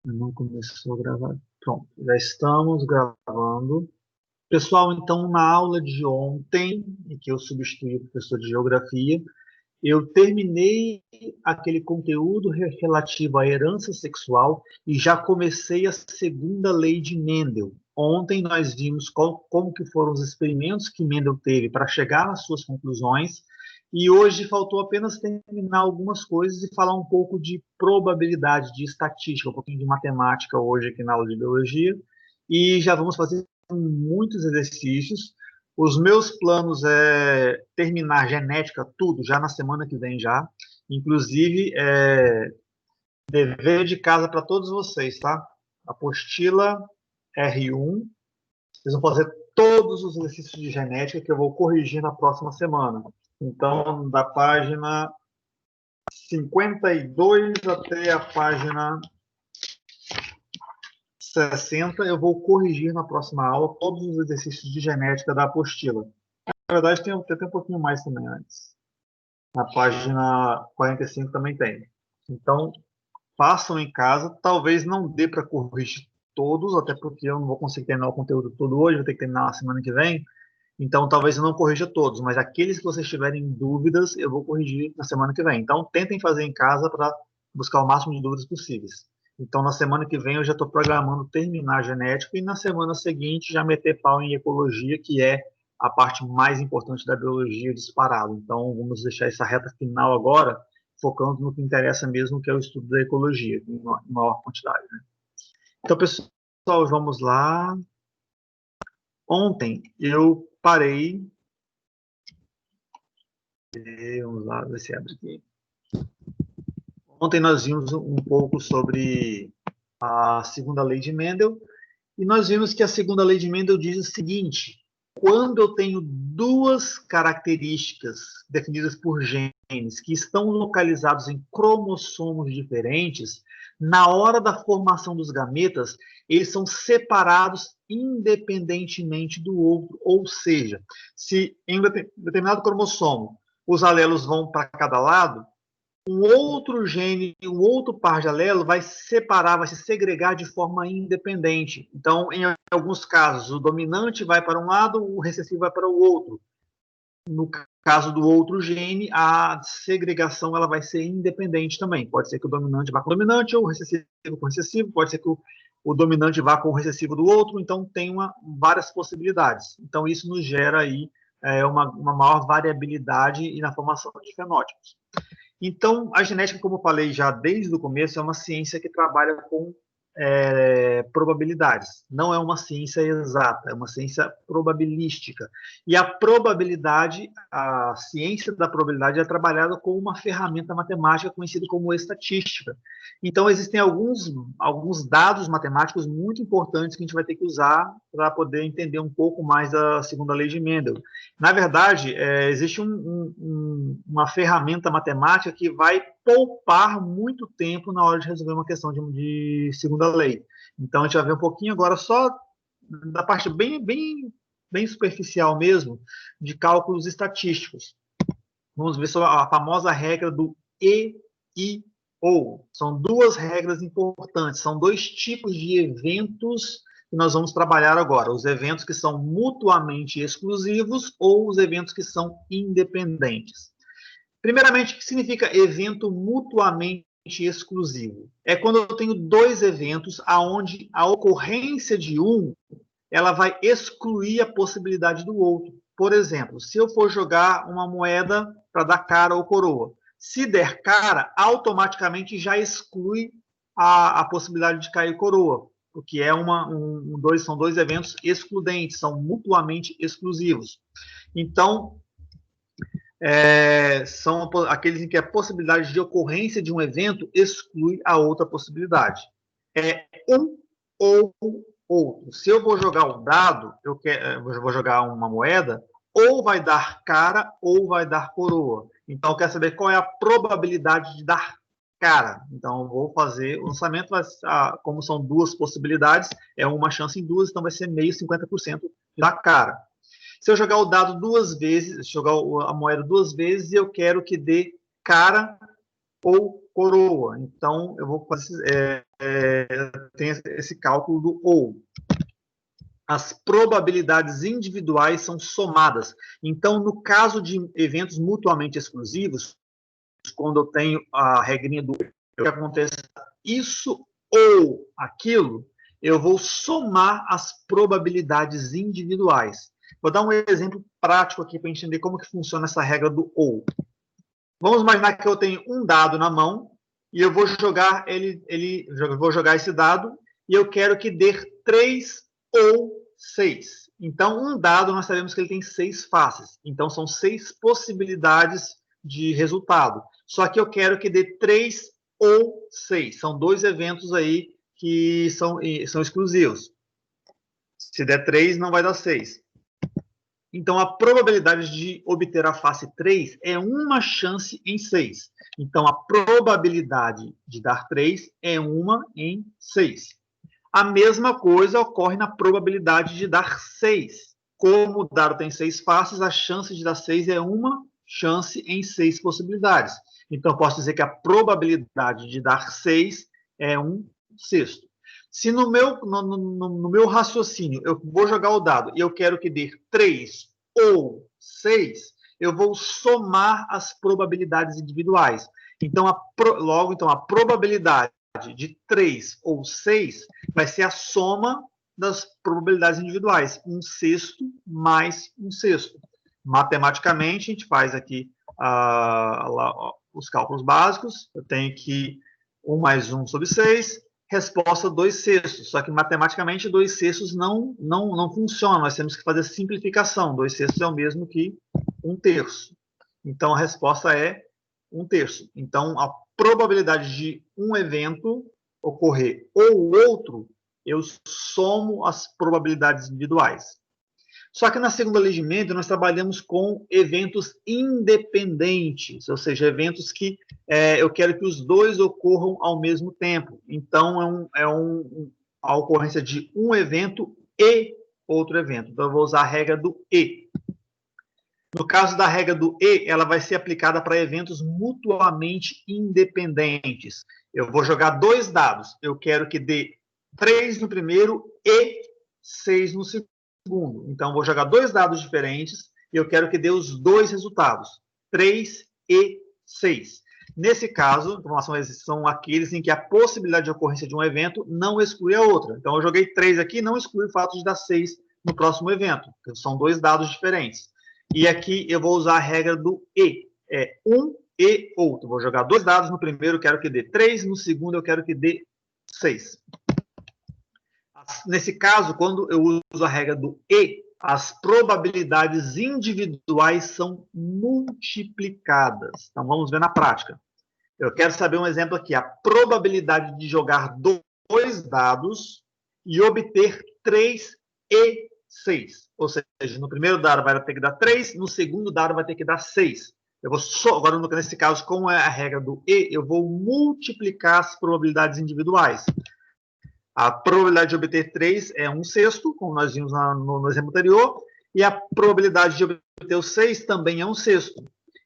Não começou a gravar. Pronto, já estamos gravando. Pessoal, então, na aula de ontem, em que eu substituí o professor de geografia, eu terminei aquele conteúdo relativo à herança sexual e já comecei a segunda lei de Mendel. Ontem nós vimos como que foram os experimentos que Mendel teve para chegar nas suas conclusões, e hoje faltou apenas terminar algumas coisas e falar um pouco de probabilidade, de estatística, um pouquinho de matemática hoje aqui na aula de biologia, e já vamos fazer muitos exercícios. Os meus planos é terminar genética, tudo, já na semana que vem já. Inclusive, dever de casa para todos vocês, tá? Apostila R1. Vocês vão fazer todos os exercícios de genética que eu vou corrigir na próxima semana. Então, da página 52 até a página 60, eu vou corrigir na próxima aula todos os exercícios de genética da apostila. Na verdade, tem um pouquinho mais também antes. Na página 45 também tem. Então, façam em casa. Talvez não dê para corrigir todos, até porque eu não vou conseguir terminar o conteúdo todo hoje, vou ter que terminar na semana que vem. Então, talvez eu não corrija todos, mas aqueles que vocês tiverem dúvidas, eu vou corrigir na semana que vem. Então, tentem fazer em casa para buscar o máximo de dúvidas possíveis. Então, na semana que vem, eu já estou programando terminar a genética e na semana seguinte já meter pau em ecologia, que é a parte mais importante da biologia disparado. Então, vamos deixar essa reta final agora, focando no que interessa mesmo, que é o estudo da ecologia, em maior quantidade. Né? Então, pessoal, vamos lá. Ontem eu parei. Vamos lá, ver se abre aqui. Ontem nós vimos um pouco sobre a segunda lei de Mendel, e nós vimos que a segunda lei de Mendel diz o seguinte: quando eu tenho duas características definidas por genes que estão localizados em cromossomos diferentes, na hora da formação dos gametas, eles são separados independentemente do outro. Ou seja, se em determinado cromossomo os alelos vão para cada lado, um outro gene, um outro par de alelo vai se separar, vai se segregar de forma independente. Então, em alguns casos, o dominante vai para um lado, o recessivo vai para o outro. No caso do outro gene, a segregação ela vai ser independente também. Pode ser que o dominante vá com o dominante, ou o recessivo com o recessivo, pode ser que o dominante vá com o recessivo do outro, então tem várias possibilidades. Então, isso nos gera aí uma maior variabilidade na formação de fenótipos. Então, a genética, como eu falei já desde o começo, é uma ciência que trabalha com probabilidades. Não é uma ciência exata, é uma ciência probabilística. E a probabilidade, a ciência da probabilidade é trabalhada com uma ferramenta matemática conhecida como estatística. Então, existem alguns dados matemáticos muito importantes que a gente vai ter que usar para poder entender um pouco mais da segunda lei de Mendel. Na verdade, existe uma ferramenta matemática que vai poupar muito tempo na hora de resolver uma questão de segunda lei. Então, a gente vai ver um pouquinho agora só da parte bem superficial mesmo, de cálculos estatísticos. Vamos ver sobre a famosa regra do E, I, OU. São duas regras importantes, são dois tipos de eventos que nós vamos trabalhar agora. Os eventos que são mutuamente exclusivos ou os eventos que são independentes. Primeiramente, o que significa evento mutuamente exclusivo? É quando eu tenho dois eventos aonde a ocorrência de um ela vai excluir a possibilidade do outro. Por exemplo, se eu for jogar uma moeda para dar cara ou coroa, se der cara, automaticamente já exclui a possibilidade de cair coroa, porque são dois eventos excludentes, são mutuamente exclusivos. Então, são aqueles em que a possibilidade de ocorrência de um evento exclui a outra possibilidade. É um ou outro. Se eu vou jogar o dado, eu vou jogar uma moeda, ou vai dar cara ou vai dar coroa. Então, eu quero saber qual é a probabilidade de dar cara. Então, eu vou fazer o lançamento, como são duas possibilidades, é uma chance em duas, então vai ser meio 50% da cara. Se eu jogar o dado duas vezes, jogar a moeda duas vezes, eu quero que dê cara ou coroa. Então, eu vou fazer tem esse cálculo do ou. As probabilidades individuais são somadas. Então, no caso de eventos mutuamente exclusivos, quando eu tenho a regrinha do que aconteça isso ou aquilo, eu vou somar as probabilidades individuais. Vou dar um exemplo prático aqui para entender como que funciona essa regra do ou. Vamos imaginar que eu tenho um dado na mão e eu vou jogar vou jogar esse dado e eu quero que dê 3 ou 6. Então, um dado, nós sabemos que ele tem 6 faces. Então, são 6 possibilidades de resultado. Só que eu quero que dê 3 ou 6. São 2 eventos aí que são exclusivos. Se der 3, não vai dar 6. Então, a probabilidade de obter a face 3 é uma chance em 6. Então, a probabilidade de dar 3 é 1 em 6. A mesma coisa ocorre na probabilidade de dar 6. Como o dado tem 6 faces, a chance de dar 6 é uma chance em 6 possibilidades. Então, eu posso dizer que a probabilidade de dar 6 é 1/6. Se no meu raciocínio eu vou jogar o dado e eu quero que dê 3 ou 6, eu vou somar as probabilidades individuais. Então, a probabilidade de 3 ou 6 vai ser a soma das probabilidades individuais. 1/6 mais 1/6. Matematicamente, a gente faz aqui os cálculos básicos. Eu tenho que 1 mais 1 sobre 6, resposta 2/6. Só que matematicamente 2/6 não funciona. Nós temos que fazer simplificação. 2/6 é o mesmo que 1/3. Então a resposta é 1/3. Então a probabilidade de um evento ocorrer ou outro, eu somo as probabilidades individuais. Só que na segunda lei de Mendel nós trabalhamos com eventos independentes, ou seja, eventos que eu quero que os dois ocorram ao mesmo tempo. Então, a ocorrência de um evento e outro evento. Então, eu vou usar a regra do e. No caso da regra do e, ela vai ser aplicada para eventos mutuamente independentes. Eu vou jogar 2 dados. Eu quero que dê 3 no primeiro e 6 no segundo. Então, vou jogar 2 dados diferentes e eu quero que dê os 2 resultados, 3 e 6. Nesse caso, são aqueles em que a possibilidade de ocorrência de um evento não exclui a outra. Então, eu joguei 3 aqui, não exclui o fato de dar 6 no próximo evento, porque são 2 dados diferentes. E aqui eu vou usar a regra do e. É um e outro. Vou jogar 2 dados no primeiro, eu quero que dê 3, no segundo eu quero que dê 6. Nesse caso, quando eu uso a regra do e, as probabilidades individuais são multiplicadas. Então, vamos ver na prática. Eu quero saber um exemplo aqui. A probabilidade de jogar 2 dados e obter 3 e 6. Ou seja, no primeiro dado vai ter que dar 3, no segundo dado vai ter que dar 6. Agora, nesse caso, como é a regra do e, eu vou multiplicar as probabilidades individuais. A probabilidade de obter 3 é 1/6, como nós vimos no exemplo anterior, e a probabilidade de obter o 6 também é 1/6.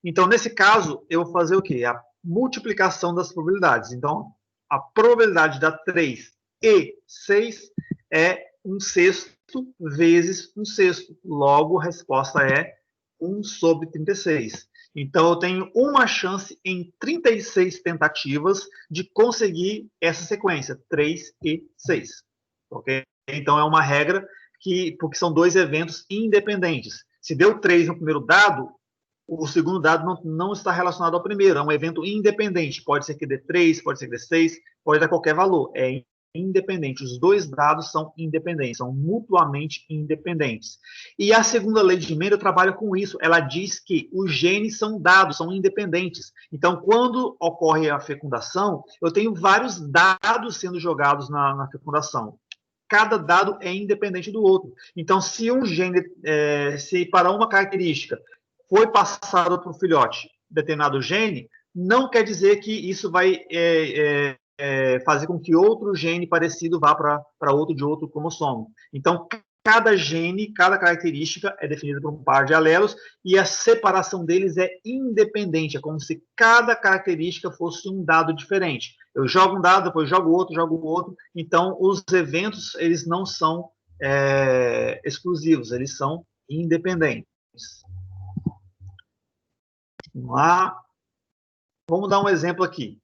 Então, nesse caso, eu vou fazer o quê? A multiplicação das probabilidades. Então, a probabilidade de dar 3 e 6 é 1/6 vezes 1/6. Logo, a resposta é 1 sobre 36. Então, eu tenho uma chance em 36 tentativas de conseguir essa sequência, 3 e 6. Okay? Então, é uma regra porque são 2 eventos independentes. Se deu 3 no primeiro dado, o segundo dado não está relacionado ao primeiro, é um evento independente. Pode ser que dê 3, pode ser que dê 6, pode dar qualquer valor. É independente. Os 2 dados são independentes, são mutuamente independentes. E a segunda lei de Mendel trabalha com isso. Ela diz que os genes são dados, são independentes. Então, quando ocorre a fecundação, eu tenho vários dados sendo jogados na fecundação. Cada dado é independente do outro. Então, se um gene, se para uma característica foi passado para o filhote determinado gene, não quer dizer que isso vai fazer com que outro gene parecido vá para outro de outro cromossomo. Então, cada gene, cada característica é definida por um par de alelos e a separação deles é independente, é como se cada característica fosse um dado diferente. Eu jogo um dado, depois jogo outro, então os eventos eles não são exclusivos, eles são independentes. Vamos lá. Vamos dar um exemplo aqui.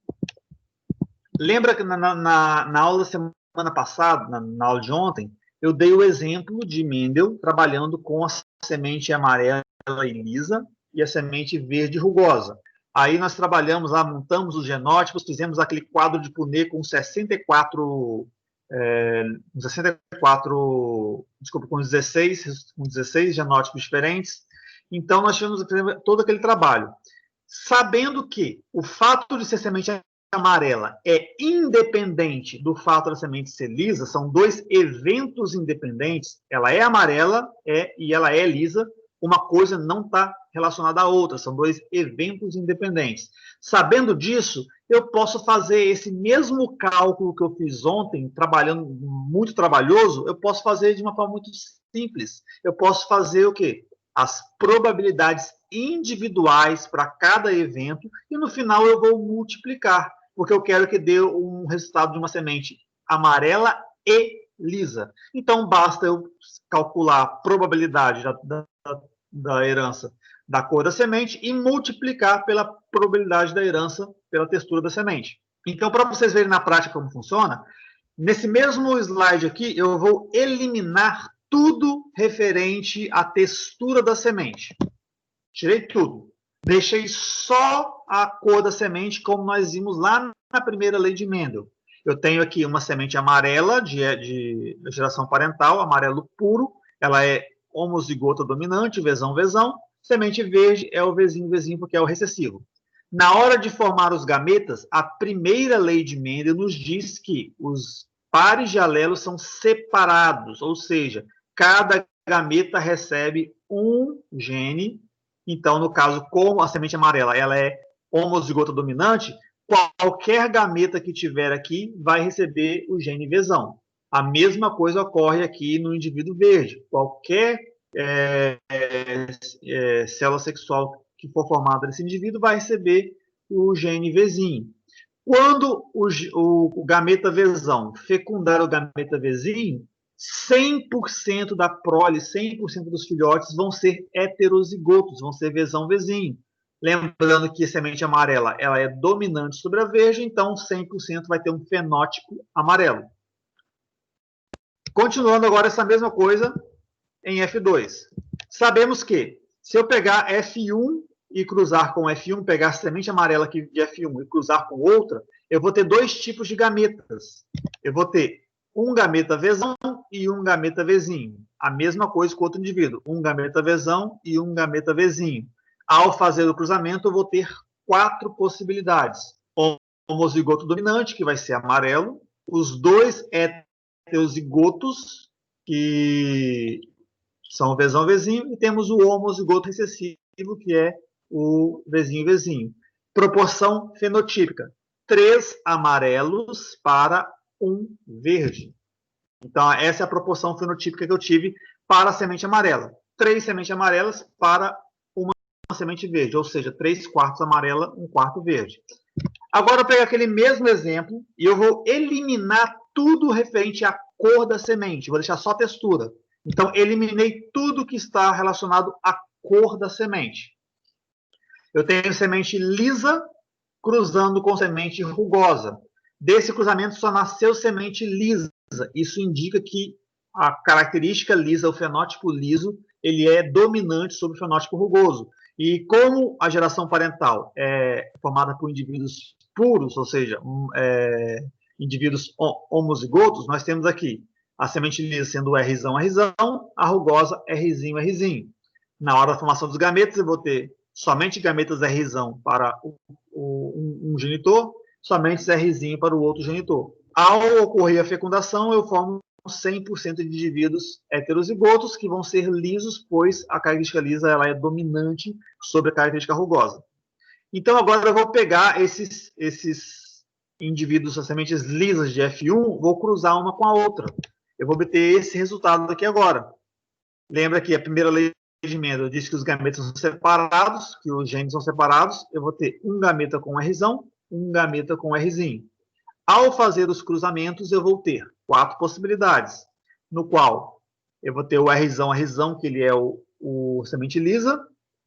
Lembra que na aula da semana passada, na aula de ontem, eu dei o exemplo de Mendel trabalhando com a semente amarela e lisa e a semente verde rugosa. Aí nós trabalhamos lá, montamos os genótipos, fizemos aquele quadro de Punnett com 16 genótipos diferentes. Então, nós tivemos todo aquele trabalho. Sabendo que o fato de ser semente amarela é independente do fato da semente ser lisa, são dois eventos independentes, ela é amarela e ela é lisa, uma coisa não está relacionada à outra, são dois eventos independentes. Sabendo disso, eu posso fazer esse mesmo cálculo que eu fiz ontem, trabalhando muito trabalhoso, eu posso fazer de uma forma muito simples. Eu posso fazer o quê? As probabilidades individuais para cada evento e no final eu vou multiplicar, porque eu quero que dê um resultado de uma semente amarela e lisa. Então, basta eu calcular a probabilidade da herança da cor da semente e multiplicar pela probabilidade da herança pela textura da semente. Então, para vocês verem na prática como funciona, nesse mesmo slide aqui, eu vou eliminar tudo referente à textura da semente. Tirei tudo. Deixei só a cor da semente, como nós vimos lá na primeira lei de Mendel. Eu tenho aqui uma semente amarela de geração parental, amarelo puro. Ela é homozigota dominante, Vzão. Semente verde é o Vzinho, porque é o recessivo. Na hora de formar os gametas, a primeira lei de Mendel nos diz que os pares de alelos são separados, ou seja, cada gameta recebe um gene. Então, no caso, como a semente amarela ela é homozigota dominante, qualquer gameta que tiver aqui vai receber o gene Vzão. A mesma coisa ocorre aqui no indivíduo verde. Qualquer célula sexual que for formada nesse indivíduo vai receber o gene Vzinho. Quando o gameta Vzão fecundar o gameta Vzinho, 100% da prole, 100% dos filhotes vão ser heterozigotos, vão ser Vzinho. Lembrando que a semente amarela ela é dominante sobre a verde, então 100% vai ter um fenótipo amarelo. Continuando agora essa mesma coisa em F2. Sabemos que se eu pegar F1 e cruzar com F1, pegar a semente amarela aqui de F1 e cruzar com outra, eu vou ter dois tipos de gametas. Eu vou ter um gameta Vzão e um gameta Vzinho. A mesma coisa com outro indivíduo. Um gameta Vzão e um gameta Vzinho. Ao fazer o cruzamento, eu vou ter 4 possibilidades. Homozigoto dominante, que vai ser amarelo. Os dois heterozigotos, que são Vzão, Vzinho. E temos o homozigoto recessivo, que é o Vzinho. Proporção fenotípica. 3 amarelos para 1 verde. Então, essa é a proporção fenotípica que eu tive para a semente amarela. 3 sementes amarelas para uma semente verde, ou seja, 3/4 amarela, 1/4 verde. Agora eu pego aquele mesmo exemplo e eu vou eliminar tudo referente à cor da semente. Vou deixar só a textura. Então, eliminei tudo que está relacionado à cor da semente. Eu tenho semente lisa cruzando com semente rugosa. Desse cruzamento só nasceu semente lisa. Isso indica que a característica lisa, o fenótipo liso, ele é dominante sobre o fenótipo rugoso. E como a geração parental é formada por indivíduos puros, ou seja, indivíduos homozigotos, nós temos aqui a semente lisa sendo Rzão, a rugosa Rzinho. Na hora da formação dos gametas, eu vou ter somente gametas Rzão para um genitor, somente Rzinho para o outro genitor. Ao ocorrer a fecundação, eu formo 100% de indivíduos heterozigotos que vão ser lisos, pois a característica lisa ela é dominante sobre a característica rugosa. Então, agora eu vou pegar esses indivíduos, as sementes lisas de F1, vou cruzar uma com a outra. eu vou obter esse resultado aqui agora. Lembra que a primeira lei de Mendel diz que os gametas são separados, que os genes são separados. Eu vou ter um gameta com Rzão, um gameta com Rzinho. Ao fazer os cruzamentos, eu vou ter 4 possibilidades, no qual eu vou ter o Rzão, que ele é o semente lisa,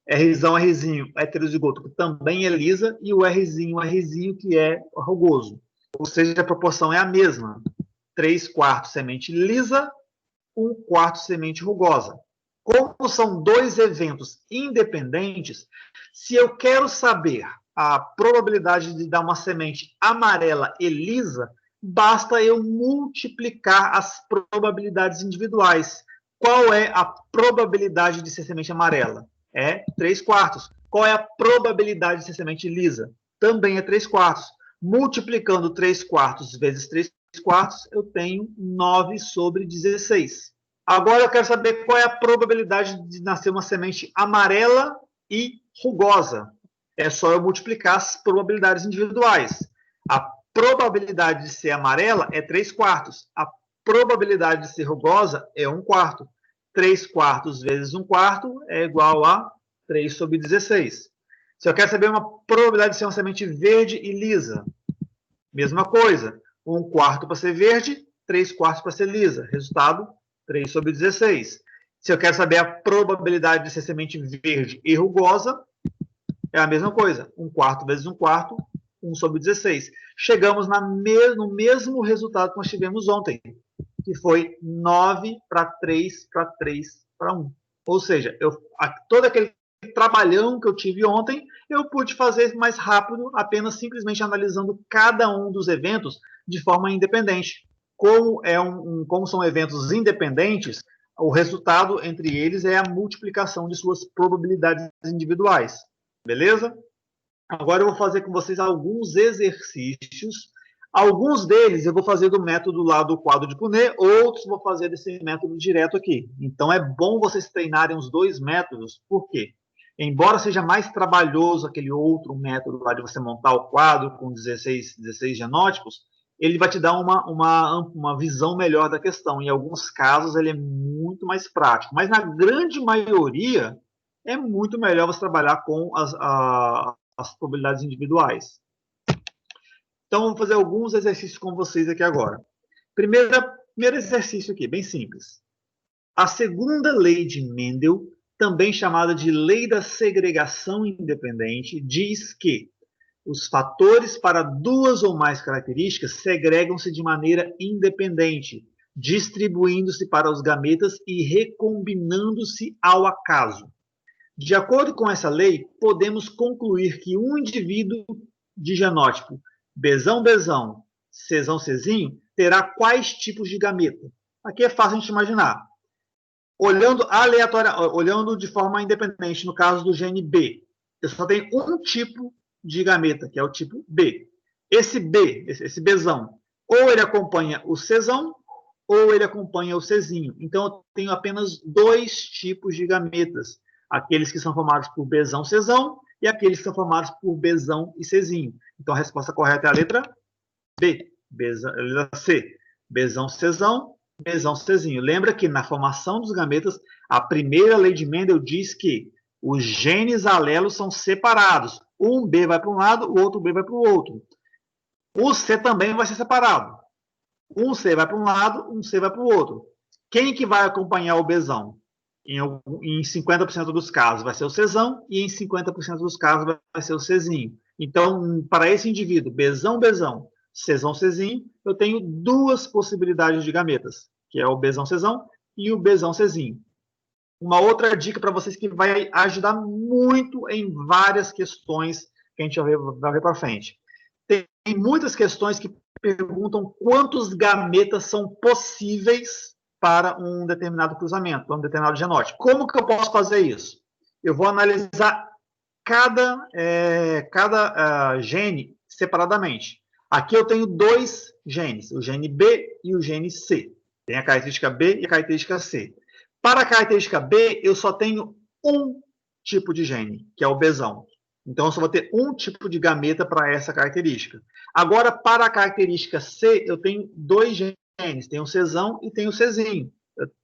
Rzinho, heterozigoto, que também é lisa, e o Rzinho, que é rugoso. Ou seja, a proporção é a mesma. 3/4 semente lisa, 1/4 semente rugosa. Como são dois eventos independentes, se eu quero saber a probabilidade de dar uma semente amarela e lisa, basta eu multiplicar as probabilidades individuais. Qual é a probabilidade de ser semente amarela? É 3/4. Qual é a probabilidade de ser semente lisa? Também é 3/4. Multiplicando 3/4 vezes 3/4, eu tenho 9/16. Agora eu quero saber qual é a probabilidade de nascer uma semente amarela e rugosa. É só eu multiplicar as probabilidades individuais. A probabilidade de ser amarela é 3/4. A probabilidade de ser rugosa é 1/4. 3/4 vezes 1/4 é igual a 3/16. Se eu quero saber uma probabilidade de ser uma semente verde e lisa, mesma coisa. 1/4 para ser verde, 3/4 para ser lisa. Resultado, 3/16. Se eu quero saber a probabilidade de ser semente verde e rugosa, é a mesma coisa. 1/4 vezes 1/4, 1/16. Chegamos no mesmo resultado que nós tivemos ontem, que foi 9/3/3/1. Ou seja, todo aquele trabalhão que eu tive ontem, eu pude fazer mais rápido, apenas simplesmente analisando cada um dos eventos de forma independente. Como são eventos independentes, o resultado entre eles é a multiplicação de suas probabilidades individuais. Beleza? Agora eu vou fazer com vocês alguns exercícios. Alguns deles eu vou fazer do método lá do quadro de Punnett, outros vou fazer desse método direto aqui. Então é bom vocês treinarem os dois métodos, por quê? Embora seja mais trabalhoso aquele outro método lá de você montar o quadro com 16 genótipos, ele vai te dar uma visão melhor da questão. Em alguns casos ele é muito mais prático, mas na grande maioria é muito melhor você trabalhar com as probabilidades individuais. Então, vou fazer alguns exercícios com vocês aqui agora. Primeiro exercício aqui, bem simples. A segunda lei de Mendel, também chamada de lei da segregação independente, diz que os fatores para duas ou mais características segregam-se de maneira independente, distribuindo-se para os gametas e recombinando-se ao acaso. De acordo com essa lei, podemos concluir que um indivíduo de genótipo Bzão, Czinho, terá quais tipos de gameta? Aqui é fácil a gente imaginar. Olhando de forma independente, no caso do gene B, eu só tenho um tipo de gameta, que é o tipo B. Esse B, esse Bzão, ou ele acompanha o Czão, ou ele acompanha o Czinho. Então, eu tenho apenas dois tipos de gametas. Aqueles que são formados por Bzão, Czão, e aqueles que são formados por Bzão e Czinho. Então, a resposta correta é a letra B, a letra C. Bzão, Czão, Bzão, Czinho. Lembra que na formação dos gametas, a primeira lei de Mendel diz que os genes alelos são separados. Um B vai para um lado, o outro B vai para o outro. O C também vai ser separado. Um C vai para um lado, um C vai para o outro. Quem que vai acompanhar o Bzão? Em 50% dos casos vai ser o Czão e em 50% dos casos vai ser o Czinho. Então, para esse indivíduo, Bzão, Czão, Czinho, eu tenho duas possibilidades de gametas, que é o Bzão, Czão e o Bzão, Czinho. Uma outra dica para vocês que vai ajudar muito em várias questões que a gente vai ver para frente. Tem muitas questões que perguntam quantos gametas são possíveis para um determinado cruzamento, para um determinado genótipo. Como que eu posso fazer isso? Eu vou analisar cada gene separadamente. Aqui eu tenho dois genes, o gene B e o gene C. Tem a característica B e a característica C. Para a característica B, eu só tenho um tipo de gene, que é o Bzão. Então, eu só vou ter um tipo de gameta para essa característica. Agora, para a característica C, eu tenho dois genes genes, tem o Czão e tem o Czinho.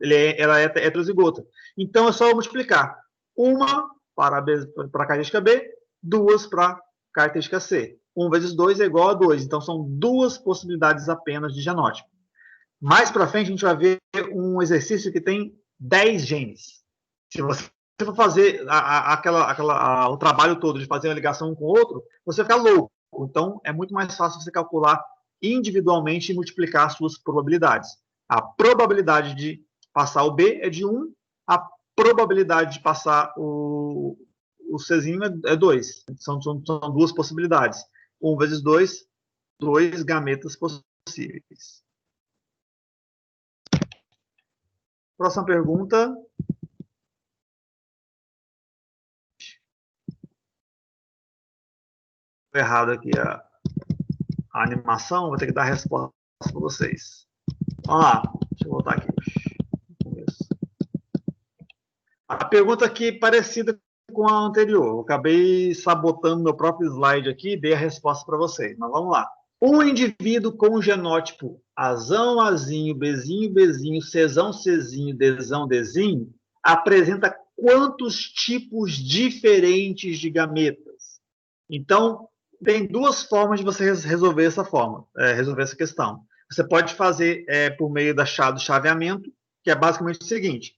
Ela é heterozigota. Então, é só eu multiplicar. Uma para a característica B, duas para a característica C. 1 vezes 2 é igual a 2. Então, são duas possibilidades apenas de genótipo. Mais para frente, a gente vai ver um exercício que tem 10 genes. Se você for fazer o trabalho todo de fazer a ligação um com o outro, você fica louco. Então, é muito mais fácil você calcular individualmente e multiplicar as suas probabilidades. A probabilidade de passar o B é de 1, a probabilidade de passar o Czinho é 2. São duas possibilidades. 1 vezes 2, 2 gametas possíveis. Próxima pergunta. Errado aqui a animação, vou ter que dar a resposta para vocês. Vamos lá, deixa eu voltar aqui. A pergunta aqui é parecida com a anterior. Eu acabei sabotando meu próprio slide aqui e dei a resposta para vocês. Mas vamos lá. Um indivíduo com o genótipo Azão, Azinho, Bzinho, Bzinho, Czão, Czinho, Dzão, Dzinho, apresenta quantos tipos diferentes de gametas? Então, tem duas formas de você resolver essa questão. Você pode fazer por meio do chaveamento, que é basicamente o seguinte: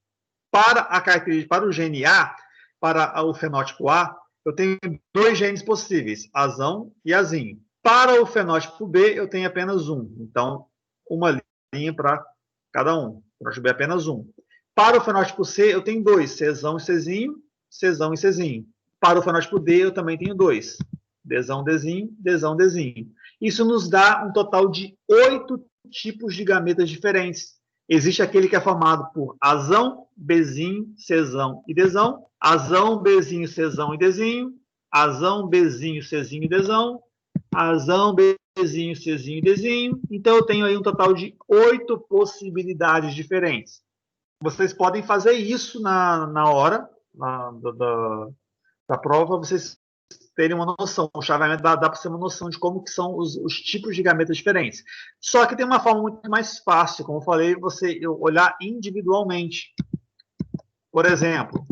para o gene A, para o fenótipo A, eu tenho dois genes possíveis, Azão e Azinho. Para o fenótipo B, eu tenho apenas um. Então, uma linha para cada um. O fenótipo B é apenas um. Para o fenótipo C, eu tenho dois, Czão e Czinho, Czão e Czinho. Para o fenótipo D, eu também tenho dois, Dzão, Dzinho, Dzão, Dzinho. Isso nos dá um total de 8 tipos de gametas diferentes. Existe aquele que é formado por Azão, Bzinho, Czão e Dzão, Azão, Bzinho, Czão e Dzinho, Azão, Bzinho, Czinho e Dzão, Azão, Bzinho, Czinho e Dzinho. Então, eu tenho aí um total de 8 possibilidades diferentes. Vocês podem fazer isso na hora da prova, vocês terem uma noção. O chaveamento dá para ser uma noção de como que são os tipos de gametas diferentes. Só que tem uma forma muito mais fácil, como eu falei, você olhar individualmente. Por exemplo,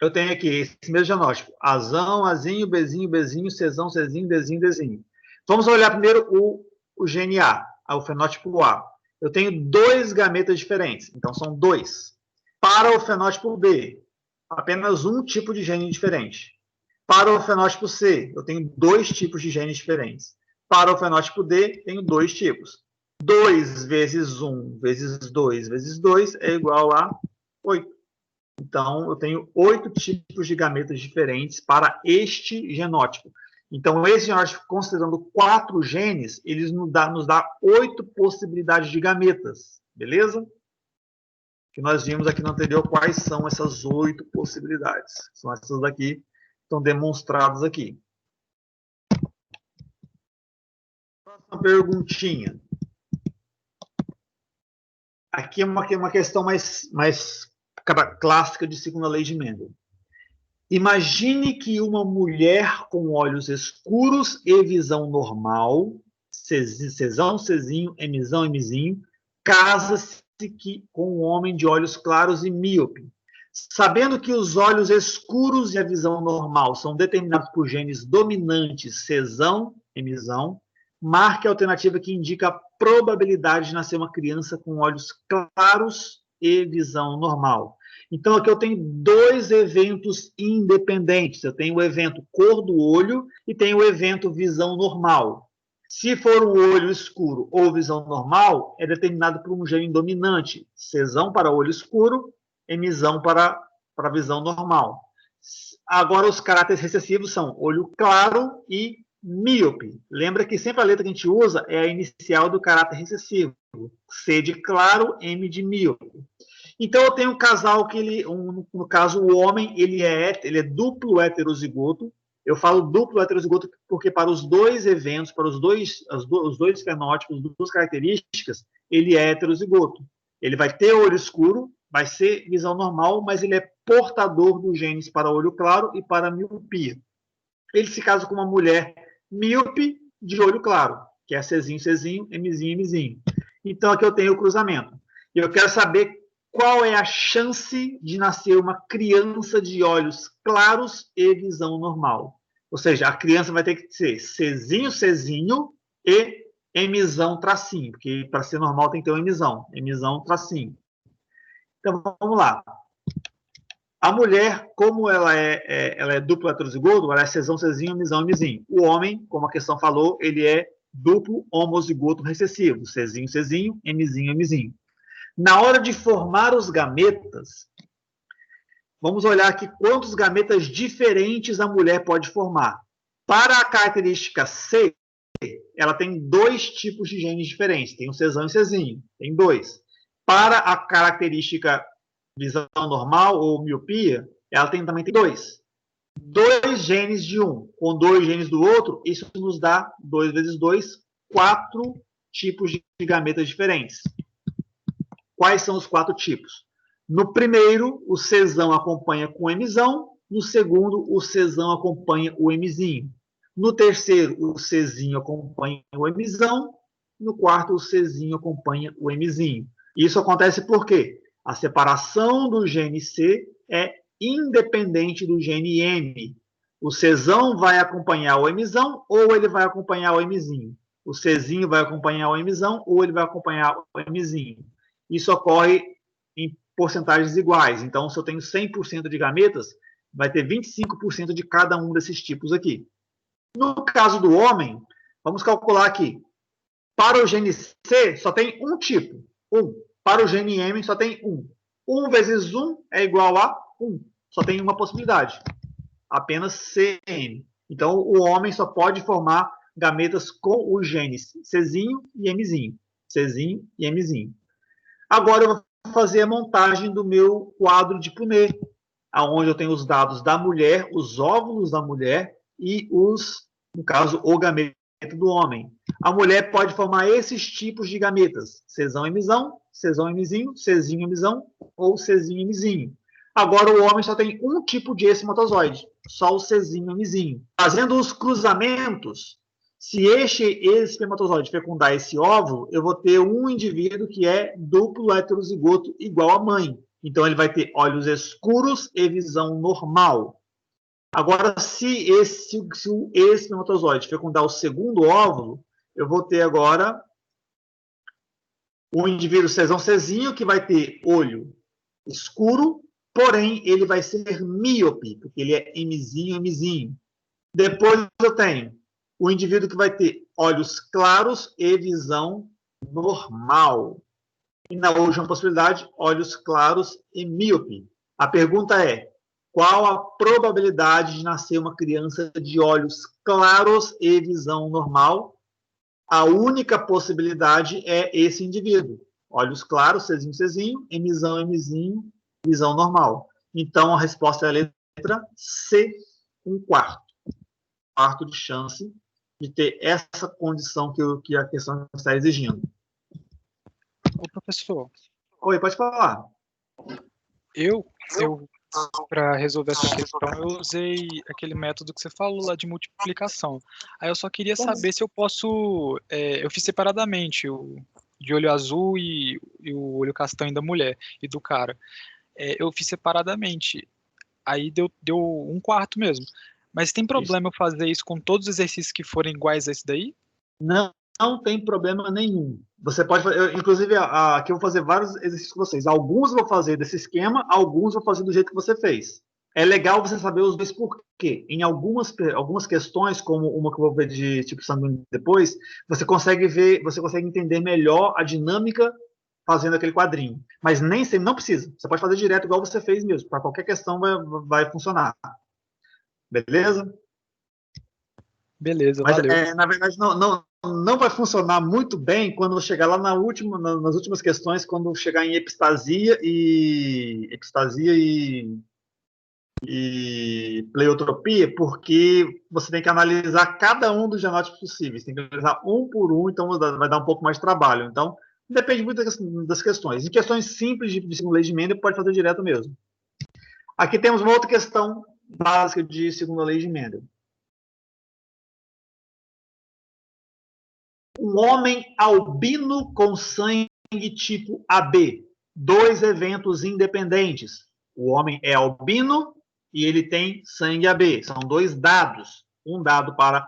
eu tenho aqui esse mesmo genótipo: Azão, Azinho, Bzinho, Bzinho, Czão, Czinho, Dzinho, Dzinho. Vamos olhar primeiro o gene A, o fenótipo A. Eu tenho 2 gametas diferentes, então são 2. Para o fenótipo B, apenas um tipo de gene diferente. Para o fenótipo C, eu tenho 2 tipos de genes diferentes. Para o fenótipo D, tenho 2 tipos. 2 vezes 1 vezes 2 vezes 2 é igual a 8. Então, eu tenho 8 tipos de gametas diferentes para este genótipo. Então, esse genótipo, considerando 4 genes, ele nos dá 8 possibilidades de gametas. Beleza? Que nós vimos aqui no anterior quais são essas 8 possibilidades. São essas daqui que estão demonstradas aqui. Próxima perguntinha. Aqui é uma questão mais clássica de segunda lei de Mendel. Imagine que uma mulher com olhos escuros e visão normal, Czão, Czinho, Mzão, Mzinho, casa-se com um homem de olhos claros e míope. Sabendo que os olhos escuros e a visão normal são determinados por genes dominantes Czão, Mzão, marque a alternativa que indica a probabilidade de nascer uma criança com olhos claros e visão normal. Então, aqui eu tenho 2 eventos independentes. Eu tenho o evento cor do olho e tenho o evento visão normal. Se for um olho escuro ou visão normal, é determinado por um gene dominante. Czão para olho escuro, Mzão para visão normal. Agora, os caracteres recessivos são olho claro e míope. Lembra que sempre a letra que a gente usa é a inicial do caráter recessivo. C de claro, M de míope. Então, eu tenho um casal que no caso, o homem, ele é duplo heterozigoto. Eu falo duplo heterozigoto porque para os 2 eventos, para os dois fenótipos, 2 características, ele é heterozigoto. Ele vai ter olho escuro, vai ser visão normal, mas ele é portador dos genes para olho claro e para miopia. Ele se casa com uma mulher míope de olho claro, que é Czinho, Mzinho, Mzinho. Então, aqui eu tenho o cruzamento. E eu quero saber qual é a chance de nascer uma criança de olhos claros e visão normal. Ou seja, a criança vai ter que ser Czinho, Czinho e Mzão, tracinho, porque para ser normal tem que ter um Mzão, Mzão, tracinho. Então, vamos lá. A mulher, como ela é duplo heterozigoto, ela é Czão, Czinho, Mzão, Mzinho. O homem, como a questão falou, ele é duplo homozigoto recessivo, Czinho, Czinho, Mzinho, Mzinho. Na hora de formar os gametas, vamos olhar aqui quantos gametas diferentes a mulher pode formar. Para a característica C, ela tem 2 tipos de genes diferentes. Tem o Czão e o Czinho. Tem 2. Para a característica visão normal ou miopia, ela também tem 2. 2 genes de um com 2 genes do outro, isso nos dá 2 vezes 2, 4 tipos de gametas diferentes. Quais são os 4 tipos? No primeiro, o Czão acompanha com o Mzão. No segundo, o Czão acompanha o Mzinho. No terceiro, o Czinho acompanha o Mzão. No quarto, o Czinho acompanha o Mzinho. Isso acontece por quê? A separação do gene C é independente do gene M. O Czão vai acompanhar o Mzão ou ele vai acompanhar o Mzinho. O Czinho vai acompanhar o Mzão ou ele vai acompanhar o Mzinho. Isso ocorre em porcentagens iguais. Então, se eu tenho 100% de gametas, vai ter 25% de cada um desses tipos aqui. No caso do homem, vamos calcular aqui. Para o gene C, só tem um tipo, 1. Para o gene M, só tem 1. 1 vezes 1 é igual a 1. Só tem uma possibilidade, apenas CM. Então, o homem só pode formar gametas com os genes Czinho e Mzinho. Czinho e Mzinho. Agora eu vou fazer a montagem do meu quadro de Punnett, onde eu tenho os dados da mulher, os óvulos da mulher e no caso, o gameta do homem. A mulher pode formar esses tipos de gametas: Czão e Mzão, Czão e Mzinho, Czinho e Mzão ou Czinho e Mzinho. Agora o homem só tem um tipo de espermatozoide, só o Czinho e Mzinho. Fazendo os cruzamentos, se este espermatozoide fecundar esse óvulo, eu vou ter um indivíduo que é duplo heterozigoto igual à mãe. Então, ele vai ter olhos escuros e visão normal. Agora, se o espermatozoide fecundar o segundo óvulo, eu vou ter agora um indivíduo Czão Czinho que vai ter olho escuro, porém, ele vai ser míope, porque ele é Mzinho, Mzinho. Depois eu tenho o indivíduo que vai ter olhos claros e visão normal. E na última possibilidade, olhos claros e míope. A pergunta é: qual a probabilidade de nascer uma criança de olhos claros e visão normal? A única possibilidade é esse indivíduo. Olhos claros, Czinho, Czinho, Mzão, Mzinho, visão normal. Então, a resposta é a letra C, 1/4. Quarto de chance de ter essa condição que a questão está exigindo. Ô, professor. Oi, pode falar. Eu para resolver essa questão, eu usei aquele método que você falou lá de multiplicação. Aí eu só queria saber se eu posso... eu fiz separadamente o de olho azul e o olho castanho da mulher e do cara. Eu fiz separadamente. Aí deu 1/4 mesmo. Mas tem problema eu fazer isso com todos os exercícios que forem iguais a esse daí? Não tem problema nenhum. Você pode fazer, inclusive, aqui eu vou fazer vários exercícios com vocês. Alguns eu vou fazer desse esquema, alguns eu vou fazer do jeito que você fez. É legal você saber os dois por quê. Em algumas questões, como uma que eu vou ver de tipo sanguíneo depois, você consegue entender melhor a dinâmica fazendo aquele quadrinho. Mas nem sempre, não precisa. Você pode fazer direto igual você fez mesmo. Para qualquer questão vai funcionar. Beleza? Beleza, Mas, valeu. na verdade, não vai funcionar muito bem quando chegar lá nas últimas questões, quando chegar em epistasia e pleiotropia, porque você tem que analisar cada um dos genótipos possíveis, tem que analisar um por um, então vai dar um pouco mais de trabalho. Então, depende muito das questões. Em questões simples de segunda lei de Mendel, pode fazer direto mesmo. Aqui temos uma outra questão básica de segunda lei de Mendel. um homem albino com sangue tipo AB. Dois eventos independentes. O homem é albino e ele tem sangue AB. São dois dados. Um dado para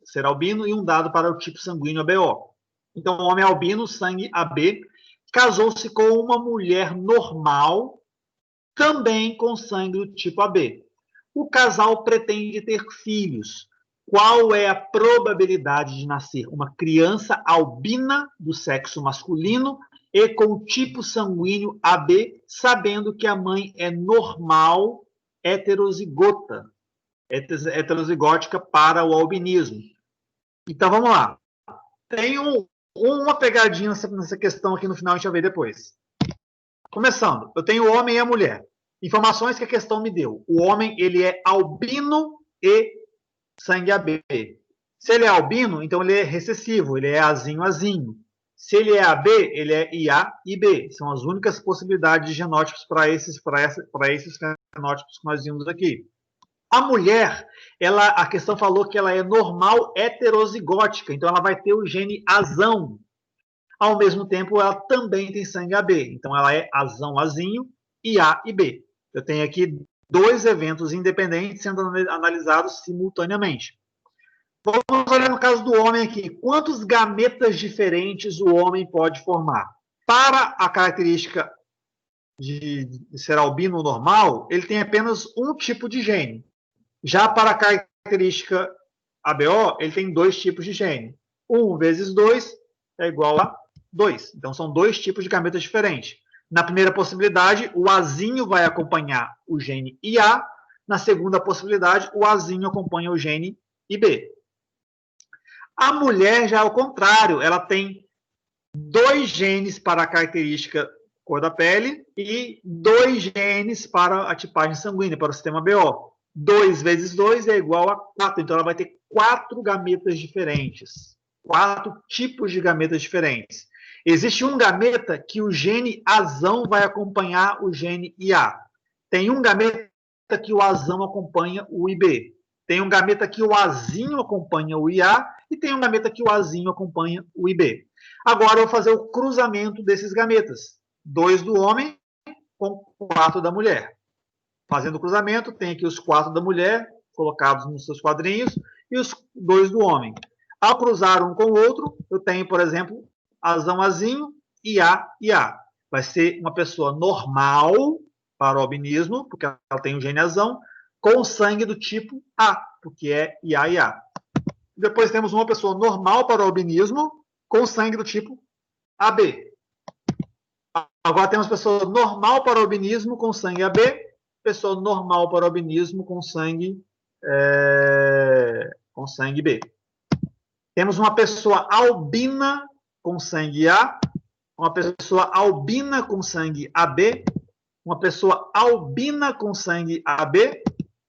ser albino e um dado para o tipo sanguíneo ABO. Então, o homem albino, sangue AB, casou-se com uma mulher normal, também com sangue do tipo AB. O casal pretende ter filhos. Qual é a probabilidade de nascer uma criança albina do sexo masculino e com tipo sanguíneo AB, sabendo que a mãe é normal, heterozigota, heterozigótica para o albinismo? Então, vamos lá. Tem uma pegadinha nessa questão aqui no final, a gente vai ver depois. Começando, eu tenho o homem e a mulher. Informações que a questão me deu. O homem, ele é albino e sangue AB. Se ele é albino, então ele é recessivo, ele é azinho. Se ele é AB, ele é IA e B. São as únicas possibilidades de genótipos para esses fenótipos que nós vimos aqui. A mulher, a questão falou que ela é normal heterozigótica, então ela vai ter o gene azão. Ao mesmo tempo, ela também tem sangue AB, então ela é azão-azinho, IA e B. Eu tenho aqui dois eventos independentes sendo analisados simultaneamente. Vamos olhar no caso do homem aqui. Quantos gametas diferentes o homem pode formar? Para a característica de ser albino normal, ele tem apenas um tipo de gene. Já para a característica ABO, ele tem dois tipos de gene. 1 vezes 2 é igual a 2. Então, são dois tipos de gametas diferentes. Na primeira possibilidade, o azinho vai acompanhar o gene IA. Na segunda possibilidade, o azinho acompanha o gene IB. A mulher já é o contrário. Ela tem dois genes para a característica cor da pele e dois genes para a tipagem sanguínea, para o sistema BO. 2 vezes 2 é igual a 4. Então, ela vai ter 4 gametas diferentes. 4 tipos de gametas diferentes. Existe um gameta que o gene azão vai acompanhar o gene IA. Tem um gameta que o azão acompanha o IB. Tem um gameta que o azinho acompanha o IA e tem um gameta que o azinho acompanha o IB. Agora, eu vou fazer o cruzamento desses gametas. 2 do homem com 4 da mulher. Fazendo o cruzamento, tem aqui os 4 da mulher, colocados nos seus quadrinhos, e os 2 do homem. Ao cruzar um com o outro, eu tenho, por exemplo, azão-azinho, IA. Vai ser uma pessoa normal para o albinismo, porque ela tem o gene azão, com sangue do tipo A, porque é IA. Depois temos uma pessoa normal para o albinismo, com sangue do tipo AB. Agora temos pessoa normal para o albinismo, com sangue AB, pessoa normal para o albinismo com sangue B. Temos uma pessoa albina com sangue A, uma pessoa albina com sangue AB, uma pessoa albina com sangue AB,